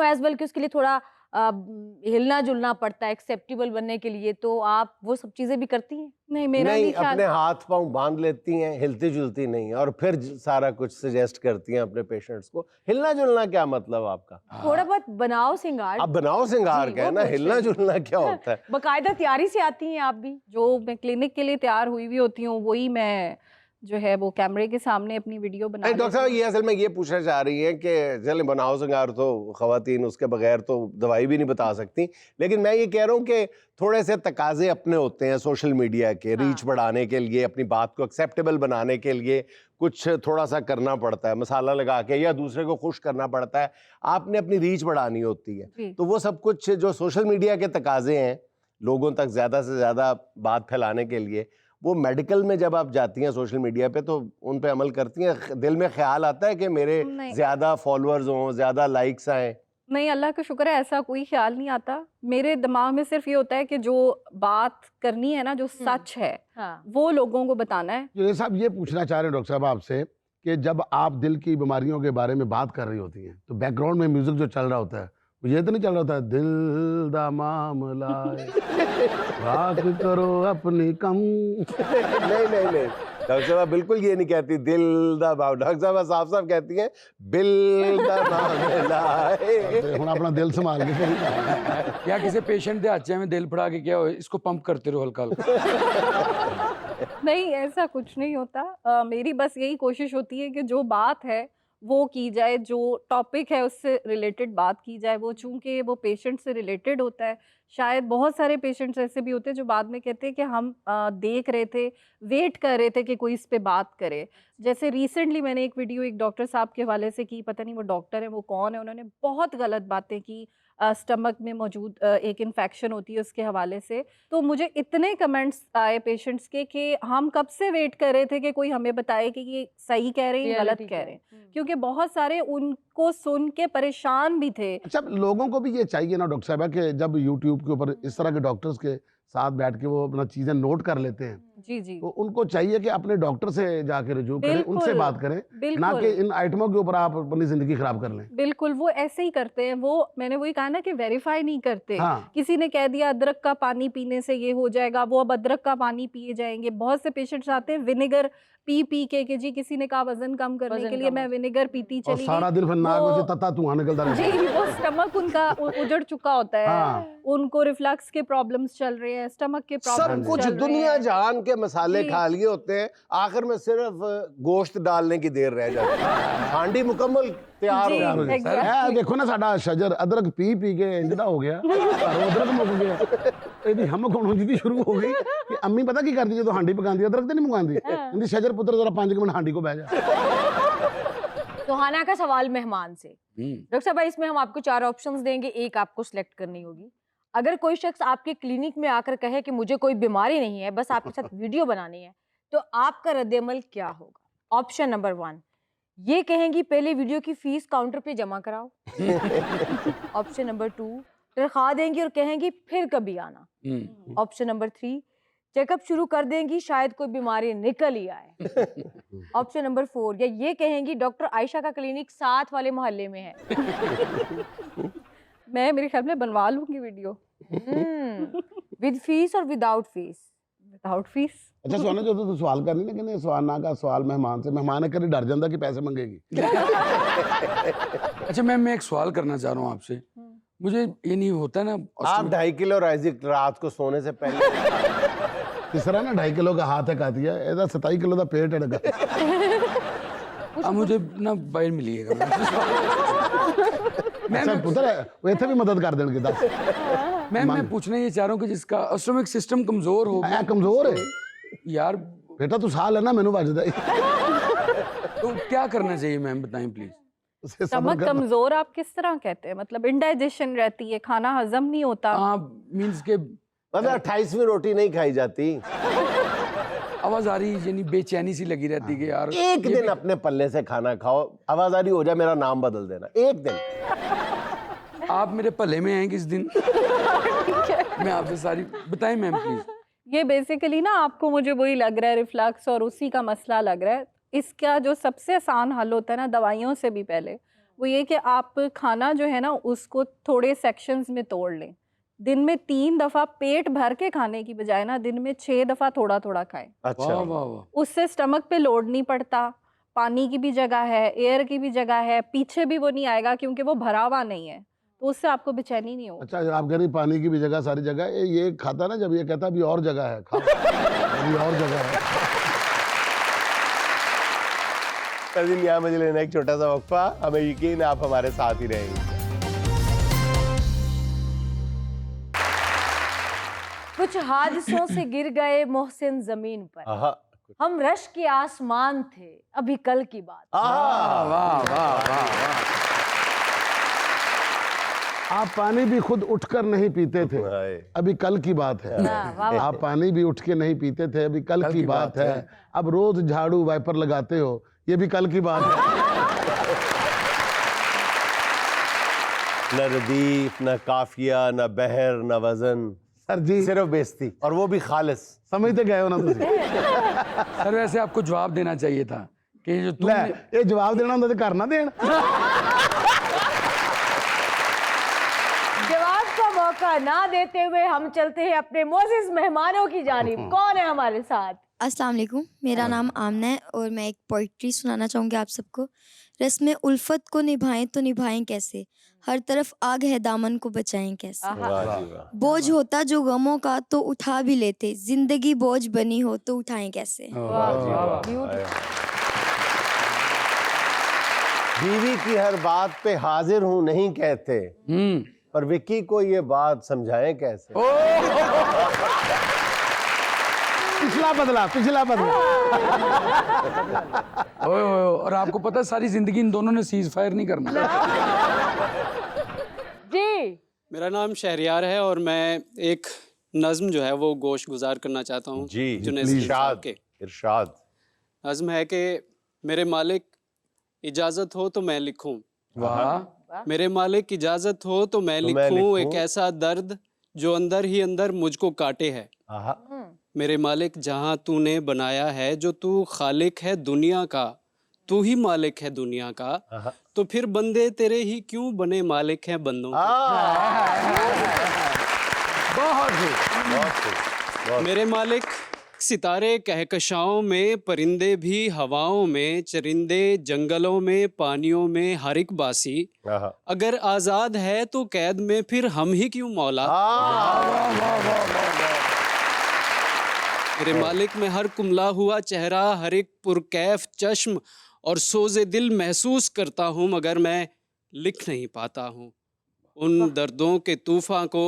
एज वेल कि उसके लिए थोड़ा हिलना जुलना पड़ता है एक्सेप्टेबल बनने के लिए, तो आप वो सब चीज़ें भी करती हैं? नहीं, मेरा नहीं, नहीं ख्याल। अपने हाथ पांव बांध लेती हैं, हिलती जुलती नहीं है, और फिर सारा कुछ सजेस्ट करती हैं अपने पेशेंट्स को। हिलना जुलना क्या मतलब आपका? थोड़ा बहुत बनाओ सिंगार। आप बनाओ सिंगार जी, क्या है वो ना, पूछ हिलना रही हूँ। जुलना क्या होता है? बकायदा तैयारी से आती हैं आप भी? जो मैं क्लिनिक के लिए तैयार हुई हुई होती हूँ वही मैं जो है वो कैमरे के सामने अपनी वीडियो बना नहीं डॉक्टर लेती साहब, ये असल में ये पूछना चाह रही हैं कि चले बनाओ सिंगार तो खवातीन उसके बगैर तो दवाई भी नहीं बता सकती, लेकिन मैं ये कह रहा हूँ कि थोड़े से तकाजे अपने होते हैं सोशल मीडिया के, रीच बढ़ाने के लिए, अपनी बात को एक्सेप्टेबल बनाने के लिए कुछ थोड़ा सा करना पड़ता है, मसाला लगा के या दूसरे को खुश करना पड़ता है। आपने अपनी रीच बढ़ानी होती है, जी। तो वो सब कुछ जो सोशल मीडिया के तकाजे हैं लोगों तक ज़्यादा से ज़्यादा बात फैलाने के लिए, वो मेडिकल में जब आप जाती हैं सोशल मीडिया पे तो उन पे अमल करती हैं? दिल में ख्याल आता है कि मेरे नहीं। ज़्यादा फॉलोअर्स हों, ज़्यादा लाइक्स आएँ? नहीं, अल्लाह का शुक्र है ऐसा कोई ख्याल नहीं आता। मेरे दिमाग में सिर्फ ये होता है कि जो बात करनी है ना, जो सच है हाँ। वो लोगों को बताना है। जुनेद साहब, ये पूछना चाह रहे हैं डॉक्टर साहब आपसे कि जब आप दिल की बीमारियों के बारे में बात कर रही होती हैं तो बैकग्राउंड में म्यूजिक जो चल रहा होता है वो ये तो नहीं चल रहा होता है, दिल दा मामला राख करो अपनी कम। नहीं डॉक्टर साहब बिल्कुल ये नहीं कहती दिल दा मामला। डॉक्टर साहब साफ साफ कहती हैं बिल दा मामला है। हुण अपना दिल संभाल के करी। या किसी पेशेंट के हाथ में दिल फड़ा के क्या हो, इसको पंप करते रहो हल्का हल्का। नहीं, ऐसा कुछ नहीं होता। मेरी बस यही कोशिश होती है कि जो बात है वो की जाए, जो टॉपिक है उससे रिलेटेड बात की जाए। वो चूंकि वो पेशेंट से रिलेटेड होता है, शायद बहुत सारे पेशेंट्स ऐसे भी होते हैं जो बाद में कहते हैं कि हम देख रहे थे, वेट कर रहे थे कि कोई इस पे बात करे। जैसे रिसेंटली मैंने एक वीडियो एक डॉक्टर साहब के हवाले से की, पता नहीं वो डॉक्टर है वो कौन है, उन्होंने बहुत गलत बातें की स्टमक में मौजूद एक इन्फेक्शन होती है उसके हवाले से। तो मुझे इतने कमेंट्स आए पेशेंट्स के कि हम कब से वेट कर रहे थे कि कोई हमें बताए कि ये सही कह रहे हैं या गलत Reality कह क्या रहे हैं, है? क्योंकि बहुत सारे उनको सुन के परेशान भी थे। अच्छा, लोगों को भी ये चाहिए ना डॉक्टर साहब कि जब यूट्यूब के ऊपर इस तरह के डॉक्टर्स के साथ बैठ के वो अपना चीजें नोट कर लेते हैं, जी जी, तो उनको चाहिए कि अपने डॉक्टर से जाके रुजू करें, बिल्कुल, उनसे बात करें, ना बिल्कुल कि इन आइटमों के ऊपर आप अपनी जिंदगी खराब कर लें। बिल्कुल, वो ऐसे ही करते हैं। वो मैंने वही कहा ना कि वेरीफाई नहीं करते। हाँ। किसी ने कह दिया अदरक का पानी पीने से ये हो जाएगा, वो अब अदरक का पानी पिए जाएंगे। बहुत से पेशेंट्स आते हैं विनेगर पी के कि जी किसी ने कहा वजन कम करने वजन के लिए कम मैं विनेगर पीती और चली सारा गई। दिन फिर नाक में वो- से तत्ता धुआं निकलता रहता है। जी, वो स्टमक उनका उजड़ चुका होता है। हाँ। उनको रिफ्लक्स के प्रॉब्लम्स चल रहे हैं, स्टमक के सब प्रॉब्लम्स कुछ चल रहे दुनिया हैं। जहान के मसाले जी। खा लिए होते हैं, आखिर में सिर्फ गोश्त डालने की देर रह जाती है, हांडी मुकम्मल तैयार जी, हो जाती है। exactly। ए देखो ना साडा शजर अदरक पी के इंजदा हो गया, और अदरक मुक गया। ਇਹਦੀ ਹਮਕ ਹੁਣ ਜਿਹਦੀ ਸ਼ੁਰੂ ਹੋ ਗਈ ਕਿ ਅੰਮੀ ਪਤਾ ਕੀ ਕਰਦੀ ਜਦੋਂ ਹਾਂਡੀ ਪਕਾਉਂਦੀ ਅਦਰਕ ਤੇ ਨਹੀਂ ਮੁਕਾਉਂਦੀ, ਕਹਿੰਦੀ ਸ਼ਜਰ ਪੁੱਤਰ ਜ਼ਰਾ 5 ਮਿੰਟ ਹਾਂਡੀ को ਬਹਿ जा। सुहाना का सवाल मेहमान से। डॉक्टर साहब इसमें हम आपको 4 ऑप्शंस देंगे, एक आपको सिलेक्ट करनी होगी। अगर कोई शख्स आपके क्लिनिक में आकर कहे कि मुझे कोई बीमारी नहीं है, बस आपके साथ वीडियो बनानी है, तो आपका रद्द-ए-अमल क्या होगा? ऑप्शन नंबर 1, ये कहेंगी पहले वीडियो की फीस काउंटर पे जमा कराओ। ऑप्शन नंबर 2, तनख्वाह देंगी और कहेंगी फिर कभी आना। ऑप्शन नंबर 3, चेकअप शुरू कर देंगी शायद कोई बीमारी निकल ही आए। ऑप्शन नंबर 4, या ये कहेंगी डॉक्टर आयशा का क्लिनिक साथ वाले मोहल्ले में है। मैं मेरे ख्याल में बनवा लूंगी वीडियो विद फीस और विदाउट फीस? Without fees. अच्छा सोना, जो तू सवाल करनी ना कि सवाल ना का सवाल मेहमान से, मेहमान कभी डर जाता कि पैसे मंगेगी। अच्छा मैं एक सवाल करना चाह रहा हूँ आपसे। मुझे ये नहीं होता ना, आप 2.5 किलो राइस रात को सोने से पहले तीसरा ना 2.5 किलो का हाथ है काती है, ਇਹਦਾ 27 किलो का पेट है लगा। अब मुझे ना बाहर मिलिएगा। अच्छा पुत्र है वो इतने भी मदद कर देंगे। दस मैं पूछना ये चाह रहा हूँ कि जिसका ऑस्टोमिक सिस्टम कमजोर हो गया। कमजोर है यार बेटा, तू साल है ना, मैनू बजदा तो क्या करना चाहिए मैम, बताएं प्लीज। स्टमक कमजोर आप किस तरह कहते हैं? मतलब इंडाइजेशन रहती है, खाना हजम नहीं होता। हाँ मीन्स के मतलब 28वीं रोटी नहीं खाई जाती। आवाज आ रही, यानी बेचैनी सी लगी रहती कि यार एक दिन अपने पल्ले से खाना खाओ, आवाज आ रही हो जाए मेरा नाम बदल देना, एक दिन। आप मेरे पल्ले में हैं किस दिन। मैं आपसे सारी बताएं मैम प्लीज। ये बेसिकली ना आपको, मुझे वही लग रहा है, रिफ्लक्स और उसी का मसला लग रहा है। इसका जो सबसे आसान हल होता है ना, दवाइयों से भी पहले, वो ये कि आप खाना जो है ना उसको थोड़े सेक्शंस में तोड़ लें। दिन में 3 दफ़ा पेट भर के खाने की बजाय ना दिन में 6 दफ़ा थोड़ा थोड़ा खाएं। अच्छा वाह वाह वाह। उससे स्टमक पे लोड नहीं पड़ता, पानी की भी जगह है, एयर की भी जगह है, पीछे भी वो नहीं आएगा क्योंकि वो भरा हुआ नहीं है, तो उससे आपको बेचैनी नहीं होगी। अच्छा आप कह रही पानी की भी जगह, सारी जगह। ये खाता ना जब ये कहता अभी और जगह है, अभी और जगह है। कजिन यहाँ मुझे लेना एक छोटा सा वक्फा, हमें यकीन है आप हमारे साथ ही रहेंगे। कुछ हादसों से गिर गए मोहसिन जमीन पर, आहा, हम रश के आसमान थे, अभी कल की बात। आहा, वाह वाह वाह वाह। आप पानी भी खुद उठकर नहीं पीते थे, हाय। अभी कल की बात है। वाह, वाह, वाह। आप पानी भी उठ के नहीं पीते थे, अभी कल की बात है। अब रोज झाड़ू वाइपर लगाते हो, ये भी कल की बात है। न रदीफ, न काफिया, न बहर, न वजन, सर जी सिर्फ बेइज्जती, और वो भी खालिस। समझते गए हो ना तुम। सर वैसे आपको जवाब देना चाहिए था कि जो ले तुमने ये जवाब देना होता तो घर ना देन। जवाब का मौका ना देते हुए हम चलते हैं अपने मोअज़्ज़िज़ मेहमानों की जानिब। कौन है हमारे साथ? अस्सलाम वालेकुम, मेरा नाम आमना है और मैं एक पोइट्री सुनाना चाहूँगी आप सबको। रस्म उल्फत को निभाएं तो निभाएं कैसे, हर तरफ आग है दामन को बचाएं कैसे। वाह जी वाह। बोझ होता जो गमों का तो उठा भी लेते, जिंदगी बोझ बनी हो तो उठाएं कैसे। बीवी की हर बात पे हाजिर हूँ नहीं कहते, पर विक्की को ये बात समझाएं कैसे। पिछला बदला, पिछला बदला। ओए ओए, और आपको पता है सारी जिंदगी इन दोनों ने सीज फायर नहीं करना। जी, मेरा नाम शहरियार है और मैं एक नज़्म जो है वो गोश गुजार करना चाहता हूँ। जी जुनैद सलीम साहब इरशाद, के इरशाद। नज़्म है कि मेरे मालिक इजाज़त हो तो मैं लिखूं, वाह। मेरे मालिक इजाज़त हो तो मैं लिखूं एक ऐसा दर्द जो अंदर ही अंदर मुझको काटे है। आहा, मेरे मालिक जहाँ तूने बनाया है, जो तू खालिक है दुनिया का, तू ही मालिक है दुनिया का, आहा। तो फिर बंदे तेरे ही क्यों बने मालिक हैं बंदों के। बहुत ही बहुत खूब, बहुत। मेरे मालिक सितारे कहकशाओं में, परिंदे भी हवाओं में, चरिंदे जंगलों में, पानियों में, हर एक बासी आहा। अगर आज़ाद है तो कैद में फिर हम ही क्यों मौला। मेरे मालिक में हर कुमला हुआ चेहरा, हर एक पुरकैफ चश्म और सोज़े दिल महसूस करता हूँ, मगर मैं लिख नहीं पाता हूँ उन दर्दों के तूफ़ान को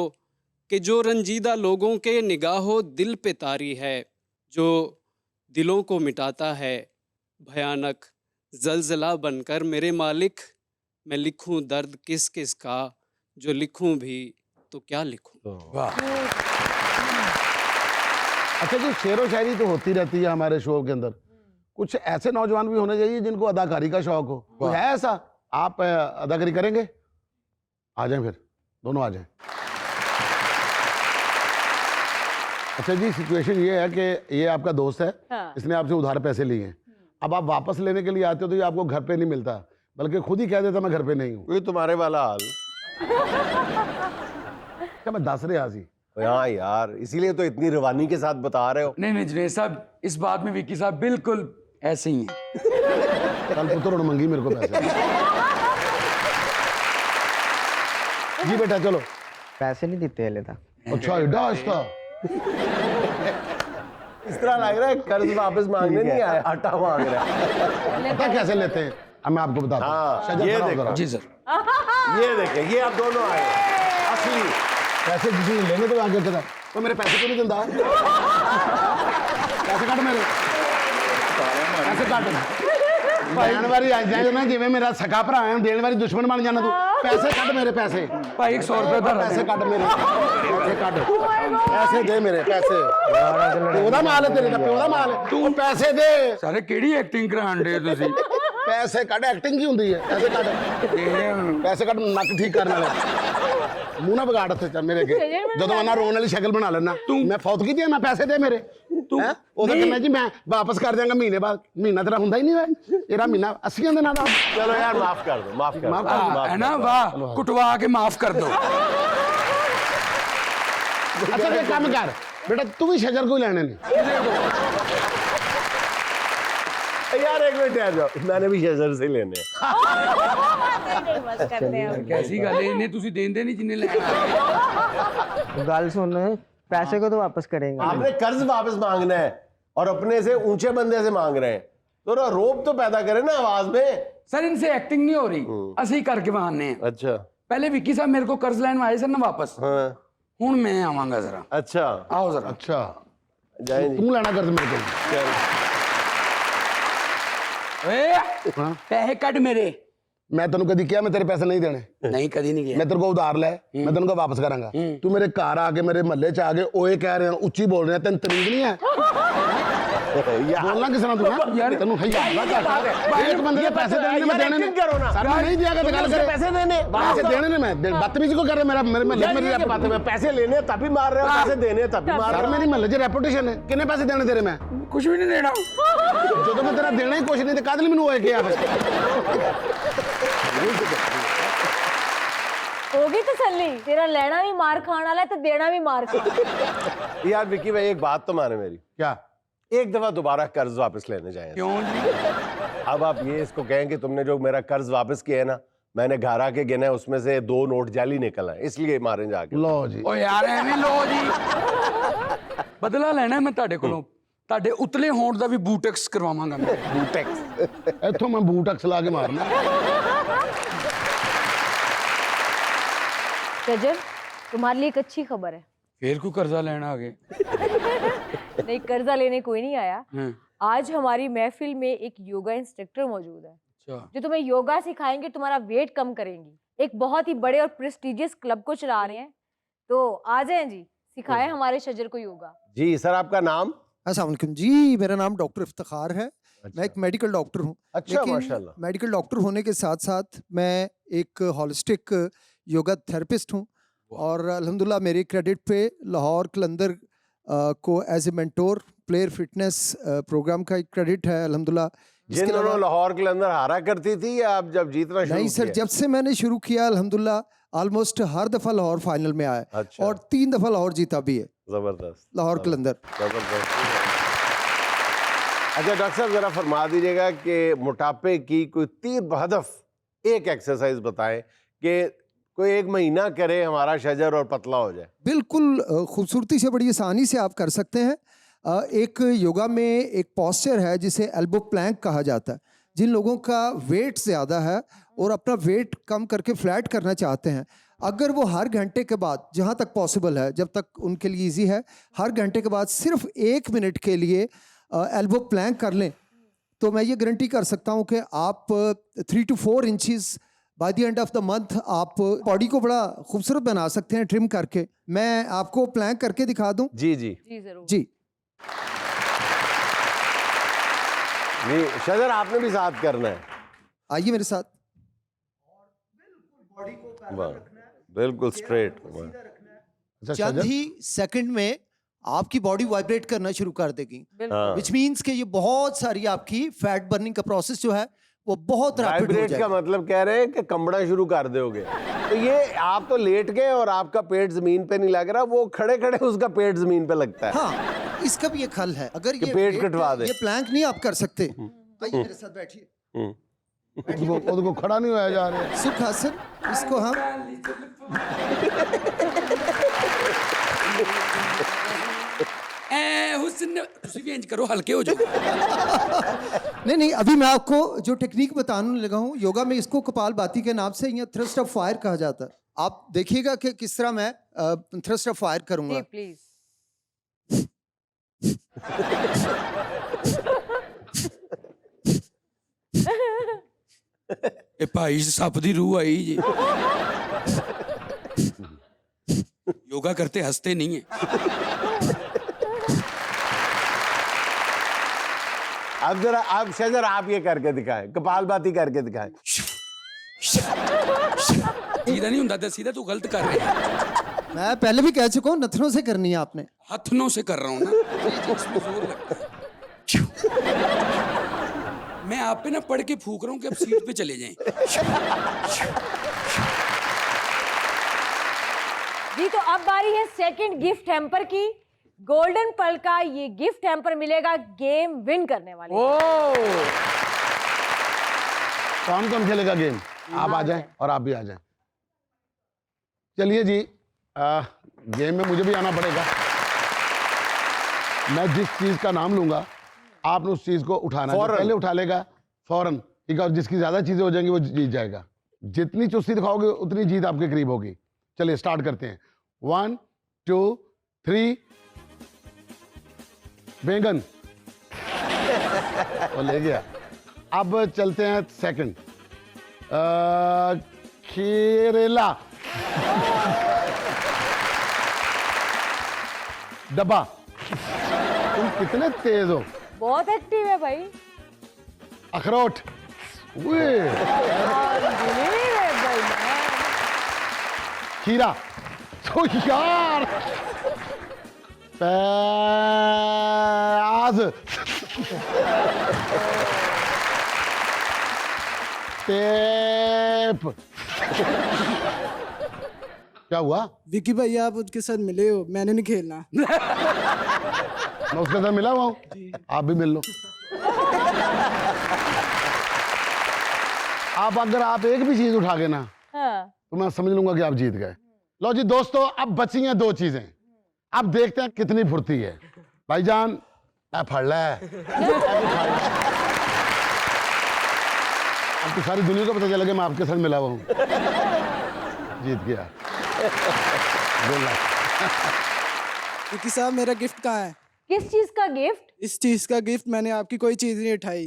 कि जो रंजीदा लोगों के निगाहों दिल पे तारी है, जो दिलों को मिटाता है भयानक जलजला बनकर। मेरे मालिक मैं लिखूं दर्द किस किस का, जो लिखूं भी तो क्या लिखूं। वाह। अच्छा जी, शेरो शायरी तो होती रहती है हमारे शो के अंदर, कुछ ऐसे नौजवान भी होने चाहिए जिनको अदाकारी का शौक हो। कोई है ऐसा? आप अदाकारी करेंगे? आ जाएं फिर, दोनों आ जाएं। अच्छा जी, सिचुएशन ये है कि ये आपका दोस्त है, हाँ। इसने आपसे उधार पैसे लिए हैं। अब आप वापस लेने के लिए आते हो तो ये आपको घर पे नहीं मिलता, बल्कि खुद ही कह देता मैं घर पे नहीं हूँ। ये तुम्हारे वाला हाल। क्या मैं दस रहा सी? हाँ यार, इसीलिए तो इतनी रवानी के साथ बता रहे हो। नहीं जुनेद साहब, इस बात में विक्की साहब बिल्कुल ऐसे ही हैं। कल पुत्र और मंगी मेरे को पैसे। जी बेटा चलो। पैसे नहीं देते हले था। अच्छा एडा इसका। इस तरह लग रहा है कर्ज वापस मांगने नहीं आया, आटा मांग रहा है। पता कैसे लेते हैं? अब मैं आपको बताता हूँ। हाँ, शजर ये खड़ा हो देखो। जरा। जी सर। ये देखें, ये आप दोनों आए असली। पैसे किसी ने लेने तो आगे कहता तो मेरे पैसे क्यों नहीं दिंदा? पैसे काट मेरे, पैसे काट। देने वाली आ जाए ना जिवें मेरा सका भरा है, देने वाली दुश्मन बन जाना तू। पैसे काट मेरे पैसे। भाई 100 रुपए का पैसे काट मेरे, पैसे काट। पैसे दे मेरे पैसे। प्यो दा माल है तेरे दा, प्यो दा माल है। तू पैसे दे। सारे केड़ी एक्टिंग करान दे तुसी? पैसे काट, एक्टिंग की हुंदी है? पैसे काट, पैसे काट, नक ठीक करने वाले। मुंह ना बिगाड़ थे मेरे अगे। ਜਦੋਂ ਮੈਂ ਨਾ ਰੋਣ ਵਾਲੀ ਸ਼ਕਲ ਬਣਾ ਲੈਣਾ, ਮੈਂ ਫੌਤ ਕੀਤੀ ਮੈਂ ਪੈਸੇ ਦੇ ਮੇਰੇ। ਤੂੰ ਉਹਦਾ ਕਹਿੰਦਾ ਜੀ ਮੈਂ ਵਾਪਸ ਕਰ ਦਿਆਂਗਾ ਮਹੀਨੇ ਬਾਅਦ। ਮਹੀਨਾ ਤੇਰਾ ਹੁੰਦਾ ਹੀ ਨਹੀਂ ਹੋਇਆ, ਤੇਰਾ ਮਹੀਨਾ 80 ਦਿਨਾਂ ਦਾ। चलो यार, माफ कर दो, माफ कर दो। माफ कर दो। है ना, वाह, कुटवा के माफ कर दो। अच्छा एक काम कर बेटा, तू भी शजर को ही लेने नहीं। यार एक मिनट ठहर जाओ, मैंने भी शेजर से लेने हैं। कैसी गल है, इन्हें तुसी देंदे नहीं जिन्ने लेना। गल सुन, पैसे को तो वापस करेंगे। आपने कर्ज वापस मांगना है और अपने से ऊंचे बंदे से मांग रहे हैं, तो ना रोब तो पैदा करे ना आवाज में। सर इनसे एक्टिंग नहीं हो रही, असं ही करके बहाने हैं। अच्छा। पहले विक्की साहब मेरे को कर्ज लैन आए सर ना वापस, हाँ। हुन मैं आवांगा जरा। अच्छा, आओ जरा। अच्छा जाए जी। तू लेना कर मेरे को। चल। हाँ? पैसे कट मेरे। मैं तेन कदी किया मैं तेरे पैसे नहीं देने? नहीं कदी नहीं किया। मैं तेरे को उधार ले, मैं तेन को वापस करांगा। तू मेरे घर आके मेरे महल्ले च आके ओए कह रहे हैं, उच्ची बोल रहे हैं, तेन तमीज नहीं है? बोलना किस तरह तू है यार? तेन एक बंदे के पैसे देने मैं देने नहीं करो ना। सर मैं नहीं दिया, गल करे पैसे देने, पैसे देने ने मैं बदतमीजी को कर रहे मेरा मेरे महल्ले मेरी बात है, पैसे लेने तभी मार रहे हो, पैसे देने तभी मार सर रहे हो। मेरी महल्ले च रेपुटेशन है। कितने पैसे देने तेरे मैं? कुछ भी नहीं देना। जो तो मैं तेरा देना ही कुछ नहीं तो कादल मैनू होए किया फिर। होगी तसल्ली, तेरा लेना भी मार खाने वाला है तो देना भी मार खाना। यार विक्की भाई, एक बात तो माने मेरी, क्या? एक दफा दोबारा कर्ज वापस लेने जाए। क्यों जी? अब आप ये इसको कहें कि तुमने जो मेरा कर्ज वापस किया है ना, मैंने घर आके गिना है, उसमें से 2 नोट जाली निकल आए, इसलिए मारे जाके। लो जी। ओ यार ਐਵੇਂ ਲੋ ਜੀ, ਬਦਲਾ ਲੈਣਾ ਮੈਂ ਤੁਹਾਡੇ ਕੋਲੋਂ। ਤੁਹਾਡੇ ਉਤਲੇ ਹੋਣ ਦਾ ਵੀ ਬੂਟੈਕਸ ਕਰਵਾਵਾਂਗਾ ਮੈਂ। बूटेक्स। इथों मैं बूट अक्स ला के मारना। गजब, तुम्हारे लिए एक अच्छी खबर है। ਫੇਰ ਕੋਈ ਕਰਜ਼ਾ ਲੈਣ ਆ ਗਏ। नहीं, कर्जा लेने कोई नहीं आया। हैं, आज हमारी महफिल में एक योगा इंस्ट्रक्टर मौजूद है अच्छा। जो तुम्हें योगा सिखाएंगे, तुम्हारा वेट कम करेंगी। एक बहुत ही बड़े और प्रेस्टिजियस क्लब को चला रहे हैं, तो आ जाएं जी, सिखाएं हमारे शजर को योगा। जी सर, आपका नाम? अस्सलाम वालेकुम जी, मेरा नाम डॉक्टर इफ्तिखार है। मैं एक मेडिकल डॉक्टर हूँ। अच्छा, माशाल्लाह। मेडिकल डॉक्टर होने के साथ साथ मैं एक हॉलिस्टिक योगा थेरेपिस्ट हूँ, और अल्हम्दुलिल्लाह मेरे क्रेडिट पे लाहौर कलंदर को as a mentor player fitness program का एक क्रेडिट है अल्हम्दुलिल्लाह। जिन दोनों लाहौर के अंदर हारा करती थी, या आप जब जीतना शुरू नहीं सर, किया? जब से मैंने शुरू किया अल्हम्दुलिल्लाह ऑलमोस्ट हर दफ़ा लाहौर फाइनल में आया। अच्छा। और 3 दफ़ा लाहौर जीता भी है, जबरदस्त, लाहौर कलंदर। जबरदस्त। अच्छा डॉक्टर साहब, जरा फरमा दीजिएगा कि मोटापे की कोई तीर बहदफ एक एक्सरसाइज बताएं कि कोई 1 महीना करे हमारा शजर और पतला हो जाए। बिल्कुल खूबसूरती से, बड़ी आसानी से आप कर सकते हैं। एक योगा में एक पॉस्चर है जिसे एल्बो प्लैंक कहा जाता है। जिन लोगों का वेट ज़्यादा है और अपना वेट कम करके फ्लैट करना चाहते हैं, अगर वो हर घंटे के बाद, जहाँ तक पॉसिबल है, जब तक उनके लिए इजी है, हर घंटे के बाद सिर्फ 1 मिनट के लिए एल्बो प्लैंक कर लें, तो मैं ये गारंटी कर सकता हूँ कि आप 3 to 4 inches by the end of the month आप बॉडी को बड़ा खूबसूरत बना सकते हैं ट्रिम करके। मैं आपको प्लैंक करके दिखा दूं? जी जी जी जरूर। जी। जी शजर आपने भी साथ करना है। आइए मेरे साथ। वाह, बिल्कुल स्ट्रेट। अच्छा, चंद शजर? ही सेकंड में आपकी बॉडी वाइब्रेट करना शुरू कर देगी, हाँ। विच मीन्स कि ये बहुत सारी आपकी फैट बर्निंग का प्रोसेस जो है वो बहुत रैपिड हो वाइब्रेट का जाएगा। मतलब कह रहे हैं कि कंबड़ा शुरू कर दोगे। तो ये आप तो लेट गए और आपका पेट जमीन पे नहीं लग रहा, वो खड़े खड़े उसका पेट जमीन पे लगता है। हाँ, इसका भी एक हल है। अगर कि ये पेट weight- कटवा दे। ये प्लैंक नहीं आप कर सकते, आइए मेरे साथ बैठिए। उसको खड़ा नहीं होया जा रहा है। सुखासन, इसको हम हुस्न ਤੁਸੀਂ ਵੀ ਇੰਜ ਕਰੋ, हल्के हो जाओ। नहीं, अभी मैं आपको जो टेक्निक बताने लगा हूँ योगा में, इसको कपालभाति के नाम से या थ्रस्ट ऑफ फायर कहा जाता है। आप देखिएगा कि किस तरह मैं थ्रस्ट ऑफ फायर करूंगा। प्लीज। ਇਹ ਭਾਈ ਸੱਪ ਦੀ रूह आई जी। योगा करते हंसते नहीं है। अब जरा आप शजर आप ये करके दिखाएं, कपालभाति करके दिखाएं। सीधा नहीं होता, सीधा तू गलत कर रहे है। मैं पहले भी कह चुका हूँ, नथनों से करनी है आपने। हथनों से कर रहा हूँ ना, इसमें जोर लगता है। मैं आप पे ना पढ़ के फूक रहा हूँ कि अब सीट पे चले जाएं। जी तो अब बारी है सेकंड गिफ्ट हैम्पर की। गोल्डन पल का ये गिफ्ट हैम्पर मिलेगा गेम विन करने वाले। कौन कौन खेलेगा गेम? आप आ जाएं और आप भी आ जाएं। चलिए जी, गेम में मुझे भी आना पड़ेगा। मैं जिस चीज का नाम लूंगा आपने उस चीज को उठाना है। जो पहले उठा लेगा फौरन, ठीक है, और जिसकी ज्यादा चीजें हो जाएंगी वो जीत जाएगा। जितनी चुस्ती दिखाओगे उतनी जीत आपके करीब होगी। चलिए स्टार्ट करते हैं। 1 2 3। बैंगन वो ले गया। अब चलते हैं सेकंड। केरला। डब्बा। तुम कितने तेज हो। बहुत एक्टिव है भाई। अखरोट। खीरा। तो यार प्याज। टेप। क्या हुआ? विकी भाई आप उसके साथ मिले हो, मैंने नहीं खेलना। मैं उसके साथ मिला हुआ हूँ, आप भी मिल लो। आप अगर आप एक भी चीज उठा गए ना तो मैं समझ लूंगा कि आप जीत गए। लो जी दोस्तों, अब बची हैं 2 चीजें। अब देखते हैं कितनी फुर्ती है। भाईजान फड़ ले। अब तो सारी दुनिया को पता चला कि मैं आपके साथ मिला हुआ हूँ। जीत गया। विकी साहब मेरा गिफ्ट कहाँ है? किस चीज का गिफ्ट? इस चीज का गिफ्ट, मैंने आपकी कोई चीज नहीं उठाई।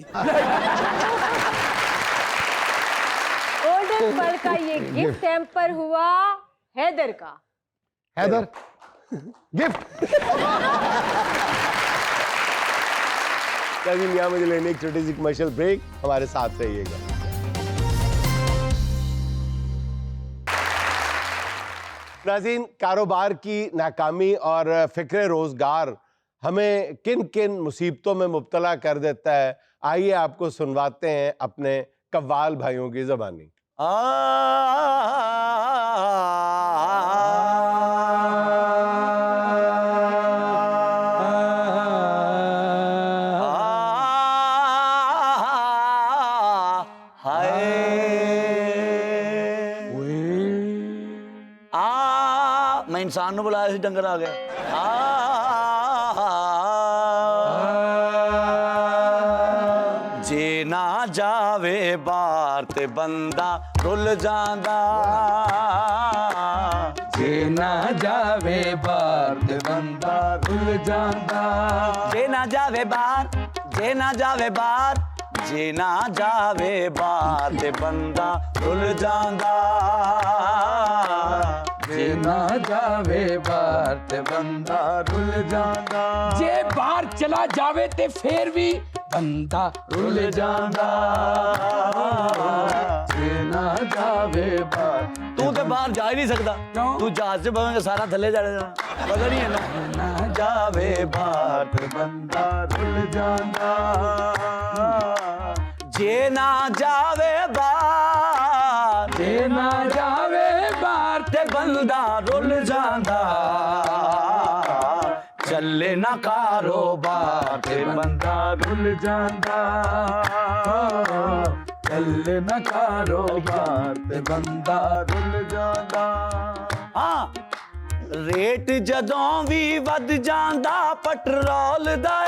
गोल्डन पल का ये गिफ्ट हैम्पर हुआ हैदर का। हैदर गिफ्ट। चलिए यहाँ मुझे लेने एक छोटी सी कमर्शियल ब्रेक, हमारे साथ रहिएगा। नाज़रीन, कारोबार की नाकामी और फिक्र रोजगार हमें किन किन मुसीबतों में मुब्तला कर देता है, आइए आपको सुनवाते हैं अपने कव्वाल भाइयों की ज़बानी। मैं इंसान बुलाया सी, डंगर आ गया। जे ना जावे बार ते बंदा रुल जांदा। जे ना जावे बार ते बंदा रुल जांदा। जे ना जावे बार, जे ना जावे बार, जे ना जावे बार ते बंदा रुल जांदा। ਜੇ ਨਾ ਜਾਵੇ ਬਾਹਰ ਤੇ ਬੰਦਾ ਰੁੱਲ ਜਾਂਦਾ ਜੇ ਬਾਹਰ ਚਲਾ ਜਾਵੇ ਤੇ ਫੇਰ ਵੀ ਬੰਦਾ ਰੁੱਲ ਜਾਂਦਾ ਜੇ ਨਾ ਜਾਵੇ ਬਾਹਰ ਤੂੰ ਤੇ ਬਾਹਰ ਜਾ ਹੀ ਨਹੀਂ ਸਕਦਾ ਕਿਉਂ? ਤੂੰ ਜਹਾਜ਼ 'ਚ ਬਵੇਂਗਾ ਸਾਰਾ ਥੱਲੇ ਚੜ ਜਾਣਾ ਪਤਾ ਨਹੀਂ ਹੈ ਨਾ ਜਾਵੇ ਬਾਹਰ ਤੇ ਬੰਦਾ ਰੁੱਲ ਜਾਂਦਾ ਜੇ ਨਾ ਜਾਵੇ ਬਾਹਰ ਜੇ ਨਾ ਜਾਵੇ ਬਾਹਰ ਤੇ ਬੰਦਾ ਰੁੱਲ ਜਾਂਦਾ ਚੱਲੇ ਨਾ ਕਾਰੋਬਾਰ ਤੇ ਬੰਦਾ ਰੁੱਲ ਜਾਂਦਾ ਚੱਲੇ ਨਾ ਕਾਰੋਬਾਰ ਤੇ ਬੰਦਾ ਰੁੱਲ ਜਾਂਦਾ ਹਾਂ ਰੇਟ ਜਦੋਂ ਵੀ ਵੱਧ ਜਾਂਦਾ ਪੈਟਰੋਲ ਦਾ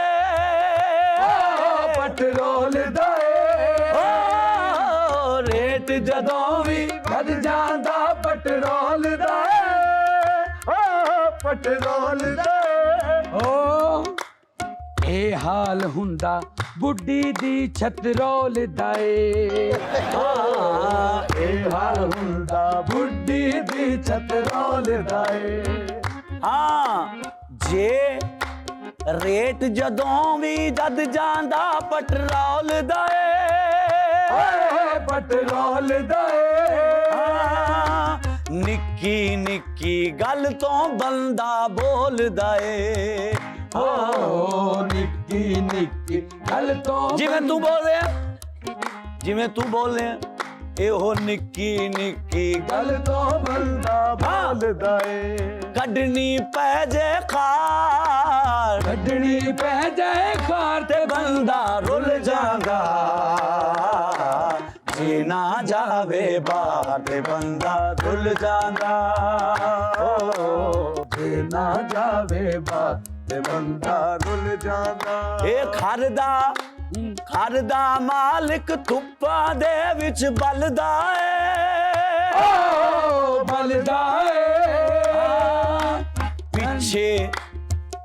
ਪੈਟਰੋਲ ਦਾ ਰੇਟ ਜਦੋਂ ਵੀ ਵੱਧ ਜਾਂਦਾ ਪੈਟਰੋਲ ਦਾ ਪੈਟਰੋਲ ਦਾ ਓ ਇਹ ਹਾਲ ਹੁੰਦਾ ਬੁੱਢੀ ਦੀ ਛਤਰੋਲ ਦਾ ਇਹ ਹਾਲ ਹੁੰਦਾ ਬੁੱਢੀ ਦੀ ਛਤਰੋਲ ਦਾ ਹਾਂ ਜੇ ਰੇਟ ਜਦੋਂ ਵੀ ਵੱਧ ਜਾਂਦਾ ਪੈਟਰੋਲ ਦਾ ਪੈਟਰੋਲ ਦਾ ਨਿੱਕੀ ਨਿੱਕੀ ਗੱਲ ਤੋਂ ਬੰਦਾ ਬੋਲਦਾ ਏ ਓ ਨਿੱਕੀ ਨਿੱਕੀ ਗੱਲ ਤੋਂ ਜਿਵੇਂ ਤੂੰ ਬੋਲ ਰਿਹਾ ਇਹੋ ਨਿੱਕੀ ਨਿੱਕੀ ਗੱਲ ਤੋਂ ਬੰਦਾ ਬੋਲਦਾ ਏ ਕੱਢਣੀ ਪੈ ਜੇ ਖਾਰ ਕੱਢਣੀ ਪੈ ਜਾਏ ਖਾਰ ਤੇ ਬੰਦਾ ਰੁੱਲ ਜਾਂਦਾ ਜੇ ਨਾ ਜਾਵੇ ਬਾਹਰ ਤੇ ਬੰਦਾ ਰੁੱਲ ਜਾਂਦਾ ਜੇ ਨਾ ਜਾਵੇ ਬਾਹਰ ਤੇ ਬੰਦਾ ਰੁੱਲ ਜਾਂਦਾ ਇਹ ਘਰ ਦਾ ਮਾਲਕ ਧੁੱਪਾਂ ਦੇ ਵਿੱਚ ਬਲਦਾ ਏ ਬਲਦਾ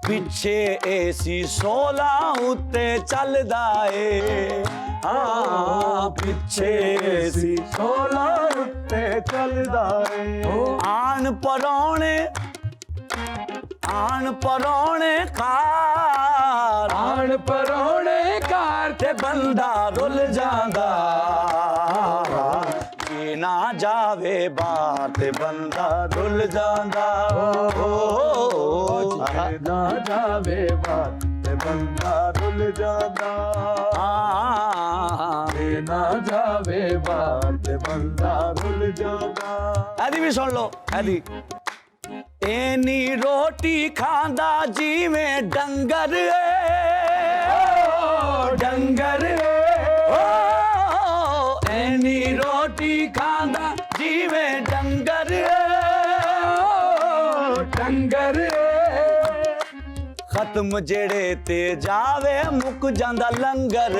ਪਿੱਛੇ ਏਸੀ 16 ਉੱਤੇ ਚੱਲਦਾ ਏ ਪਿੱਛੇ ਏਸੀ 16 ਉੱਤੇ ਚੱਲਦਾ ਏ ਆਣ ਪਰੌਣੇ ਕਾਰ ਆਣ ਪਰੋਣੇ ਕਾਰ ਤੇ ਬੰਦਾ ਰੁੱਲ ਜਾਂਦਾ ਜੇ ਨਾ ਜਾਵੇ ਬਾਹਰ ਤੇ ਬੰਦਾ ਰੁੱਲ ਜਾਂਦਾ ਜੇ ਨਾ ਜਾਵੇ ਬਾਹਰ ਤੇ ਬੰਦਾ ਰੁੱਲ ਜਾਂਦਾ ਜੇ ਨਾ ਜਾਵੇ ਬਾਹਰ ਤੇ ਬੰਦਾ ਰੁੱਲ ਜਾਂਦਾ ਇਹਦੀ ਵੀ ਸੁਣ ਲਓ ਇਹਦੀ ਐਨੀ ਰੋਟੀ ਖਾਂਦਾ ਜਿਵੇਂ ਡੰਗਰ ਡੰਗਰ ਐਨੀ ਰੋਟੀ ਖਾਂਦਾ ਜਿਵੇਂ ਡੰਗਰ ਡੰਗਰ ਖਤਮ ਜਿਹੜੇ ਤੇ ਜਾਵੇ ਮੁੱਕ ਜਾਂਦਾ ਲੰਗਰ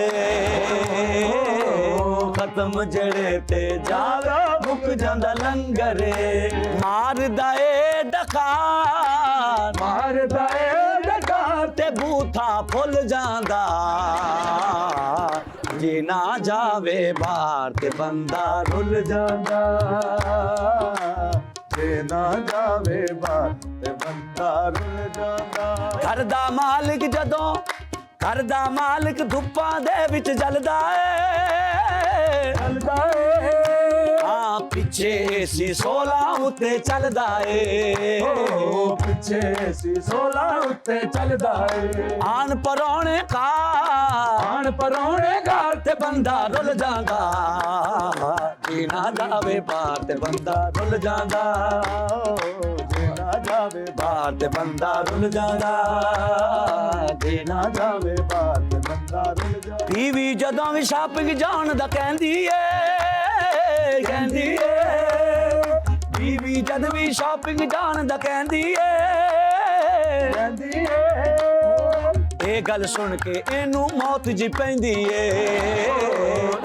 ਖਤਮ ਜਿਹੜੇ ਤੇ ਜਾਵੇ ਮੁੱਕ ਜਾਂਦਾ ਲੰਗਰ ਮਾਰਦਾ ਏ ਡਕਾਰ ਮਾਰਦਾ ਏ ਡਕਾਰ ਤੇ ਬੂਥਾ ਫੁੱਲ ਜਾਂਦਾ ਜੇ ਨਾ ਜਾਵੇ ਬਾਹਰ ਤੇ ਬੰਦਾ ਰੁੱਲ ਜਾਂਦਾ ਜੇ ਨਾ ਜਾਵੇ ਬਾਹਰ ਤੇ ਬੰਦਾ ਰੁੱਲ ਜਾਂਦਾ ਘਰ ਦਾ ਮਾਲਕ ਜਦੋਂ ਘਰ ਦਾ ਮਾਲਕ ਧੁੱਪਾਂ ਦੇ ਵਿੱਚ ਜਲਦਾ ਏ ਚੱਲਦਾ ਏ ਪਿੱਛੇ ਏਸੀ 16 ਉੱਤੇ ਚੱਲਦਾ ਏ ਪਿੱਛੇ ਸੀ 16 ਉੱਤੇ ਚੱਲਦਾ ਏ ਆਣ ਪਰੌਣੇ ਕਾਰ ਆਣ ਪਰੋਣੇ ਘਰ ਤੇ ਬੰਦਾ ਰੁੱਲ ਜਾਂਦਾ ਜੇ ਨਾ ਜਾਵੇ ਬਾਹਰ ਤੇ ਬੰਦਾ ਰੁੱਲ ਜਾਂਦਾ ਜੇ ਨਾ ਜਾਵੇ ਬਾਹਰ ਤੇ ਬੰਦਾ ਰੁੱਲ ਜਾਂਦਾ ਜੇ ਨਾ ਜਾਵੇ ਬਾਹਰ ਤੇ ਬੰਦਾ ਰੁੱਲ ਜਾਂਦਾ ਬੀਵੀ ਜਦੋਂ ਵੀ ਸ਼ਾਪਿੰਗ ਜਾਣ ਦਾ ਕਹਿੰਦੀ ਏ ਬੀਵੀ ਜਦ ਵੀ ਸ਼ਾਪਿੰਗ ਜਾਣ ਦਾ ਕਹਿੰਦੀ ਏ ਇਹ ਗੱਲ ਸੁਣ ਕੇ ਇਹਨੂੰ ਮੌਤ ਜੀ ਪੈਂਦੀ ਏ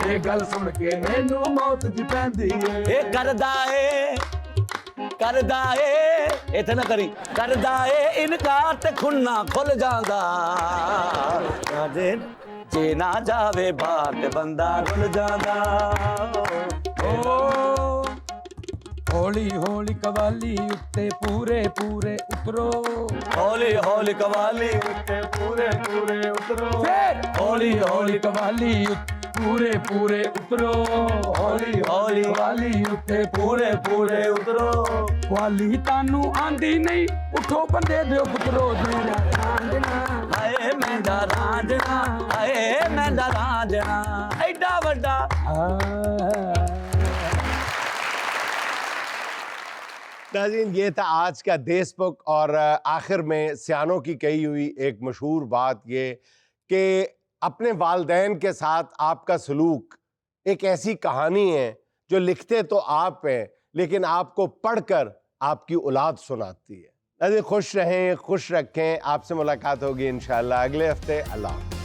ਇਹ ਗੱਲ ਸੁਣ ਕੇ ਮੈਨੂੰ ਮੌਤ ਜੀ ਪੈਂਦੀ ਏ ਇਹ ਕਰਦਾ ਏ ਇੱਥੇ ਨਾ ਕਰੀ ਕਰਦਾ ਏ ਇਨਕਾਰ ਤੇ ਖੁੰਨਾ ਖੁੱਲ ਜਾਂਦਾ ਜੇ ਨਾ ਜਾਵੇ ਬਾਹਰ ਤੇ ਬੰਦਾ ਰੁੱਲ ਜਾਂਦਾ हौली हौली कवाली उत्ते पूरे पूरे उतरो हौली हौली कवाली उत्ते पूरे पूरे उतरो फिर हौली हौली कवाली पूरे पूरे उतरो हौली हौली कवाली उत्ते पूरे पूरे उतरो कवाली तानू आंदी नहीं उठो बंदे दे पुत्रो मेरा रांझना आए मेरा रांझना आए मेरा रांझना एडा वड्डा नाज़रीन, ये था आज का देशबुक। और आखिर में सियानों की कही हुई एक मशहूर बात ये कि अपने वालिदैन के साथ आपका सलूक एक ऐसी कहानी है जो लिखते तो आप हैं लेकिन आपको पढ़कर आपकी औलाद सुनाती है। नाज़रीन, खुश रहें, खुश रखें। आपसे मुलाकात होगी इंशाअल्लाह अगले हफ्ते। अल्लाह हाफ़िज़।